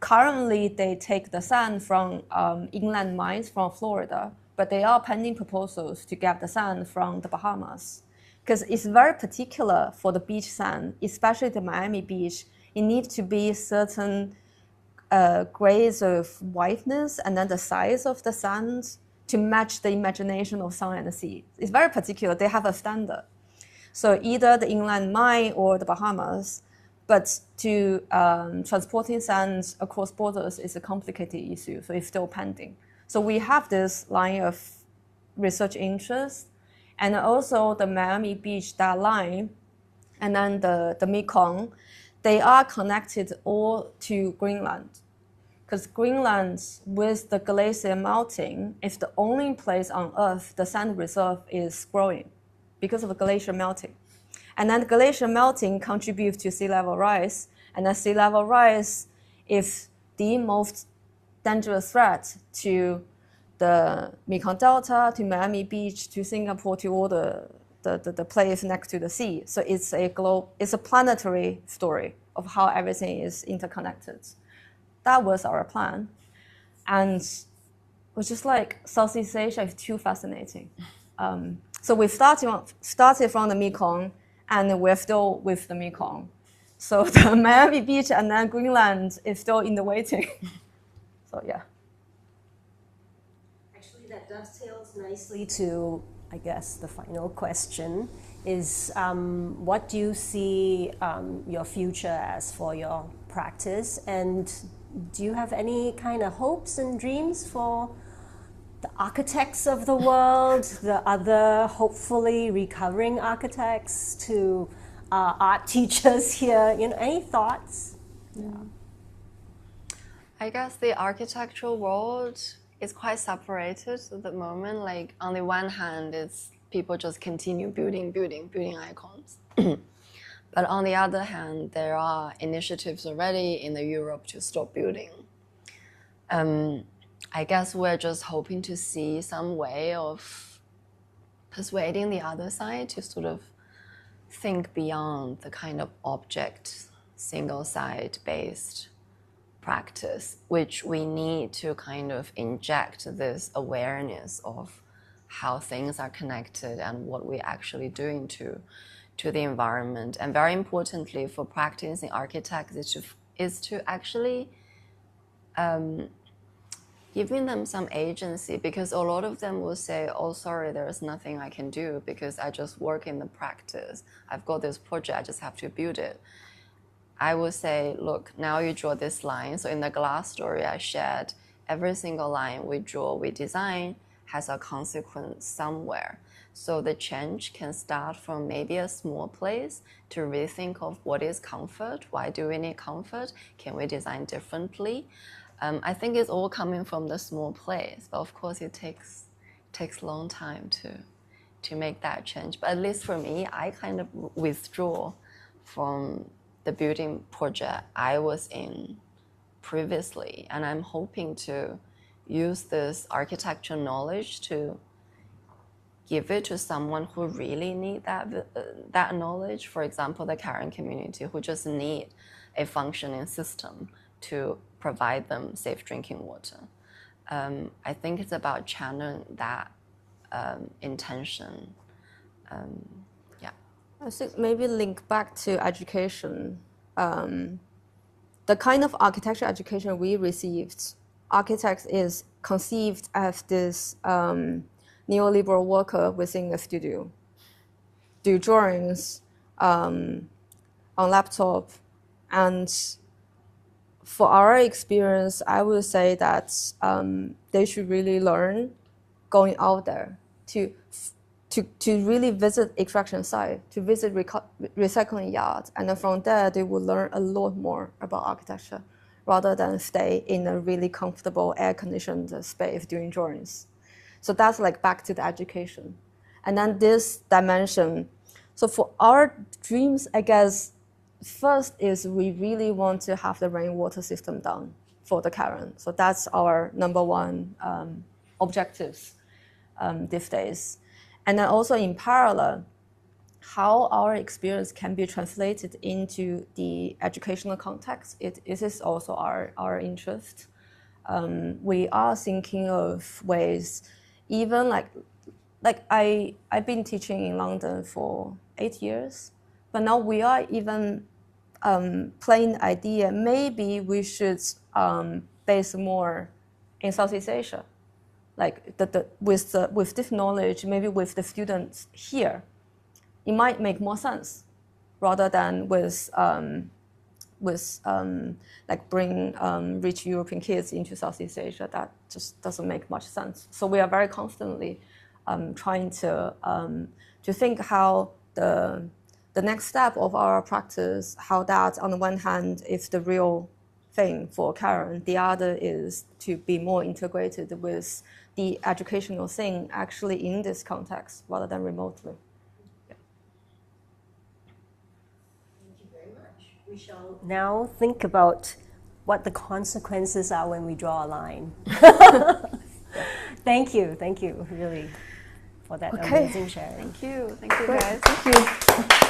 currently they take the sand from inland mines from Florida, but they are pending proposals to get the sand from the Bahamas. Because it's very particular for the beach sand, especially the Miami Beach. It needs to be certain grades of whiteness and then the size of the sand to match the imagination of sun and the sea. It's very particular. They have a standard. So either the inland mine or the Bahamas, but to transporting sand across borders is a complicated issue, so it's still pending. So we have this line of research interest, and also the Miami Beach, that line, and then the Mekong, they are connected all to Greenland. Because Greenland, with the glacier melting, is the only place on Earth the sand reserve is growing because of the glacier melting. And then the glacier melting contributes to sea level rise, and then sea level rise is the most dangerous threat to the Mekong Delta, to Miami Beach, to Singapore, to all the place next to the sea. So it's a planetary story of how everything is interconnected. That was our plan. And it was just like Southeast Asia is too fascinating. So we started from the Mekong, and we're still with the Mekong. So the Miami Beach and then Greenland is still in the waiting. So yeah. Actually, that dovetails nicely to, I guess, the final question is, what do you see your future as for your practice? And do you have any kind of hopes and dreams for the architects of the world, the other hopefully recovering architects, to art teachers here? Any thoughts? Yeah. I guess the architectural world is quite separated at the moment. Like on the one hand, it's people just continue building icons. But on the other hand, there are initiatives already in Europe to stop building. I guess we're just hoping to see some way of persuading the other side to sort of think beyond the kind of object, single side based practice, which we need to kind of inject this awareness of how things are connected and what we're actually doing to the environment. And very importantly for practicing architects is to actually giving them some agency, because a lot of them will say, oh, sorry, there's nothing I can do because I just work in the practice. I've got this project, I just have to build it. I would say, look, now you draw this line. So in the glass story I shared, every single line we draw, we design, has a consequence somewhere. So the change can start from maybe a small place to rethink of what is comfort, why do we need comfort, can we design differently? I think it's all coming from the small place, but of course it takes a long time to make that change. But at least for me, I kind of withdraw from the building project I was in previously, and I'm hoping to use this architecture knowledge to give it to someone who really need that knowledge. For example, the Karen community who just need a functioning system to provide them safe drinking water. I think it's about channeling that intention. Yeah. I think maybe link back to education. The kind of architecture education we received, architects is conceived as this neoliberal worker within a studio, do drawings on laptop. And for our experience, I would say that they should really learn going out there to really visit extraction site, to visit recycling yards. And then from there, they will learn a lot more about architecture rather than stay in a really comfortable air-conditioned space doing drawings. So that's like back to the education. And then this dimension. So for our dreams, I guess, first is we really want to have the rainwater system done for the Karen. So that's our number one objectives these days. And then also in parallel, how our experience can be translated into the educational context. It is also our interest. We are thinking of ways, even like I've been teaching in London for 8 years, but now we are even playing the idea, maybe we should base more in Southeast Asia. Like with this knowledge, maybe with the students here, it might make more sense rather than with like bring rich European kids into Southeast Asia. That just doesn't make much sense. So we are very constantly trying to think how the next step of our practice, how that on the one hand is the real thing for Karen, the other is to be more integrated with the educational thing actually in this context rather than remotely. Yeah. Thank you very much. We shall now think about what the consequences are when we draw a line. Thank you, really, for that amazing sharing. Thank you guys. Thank you.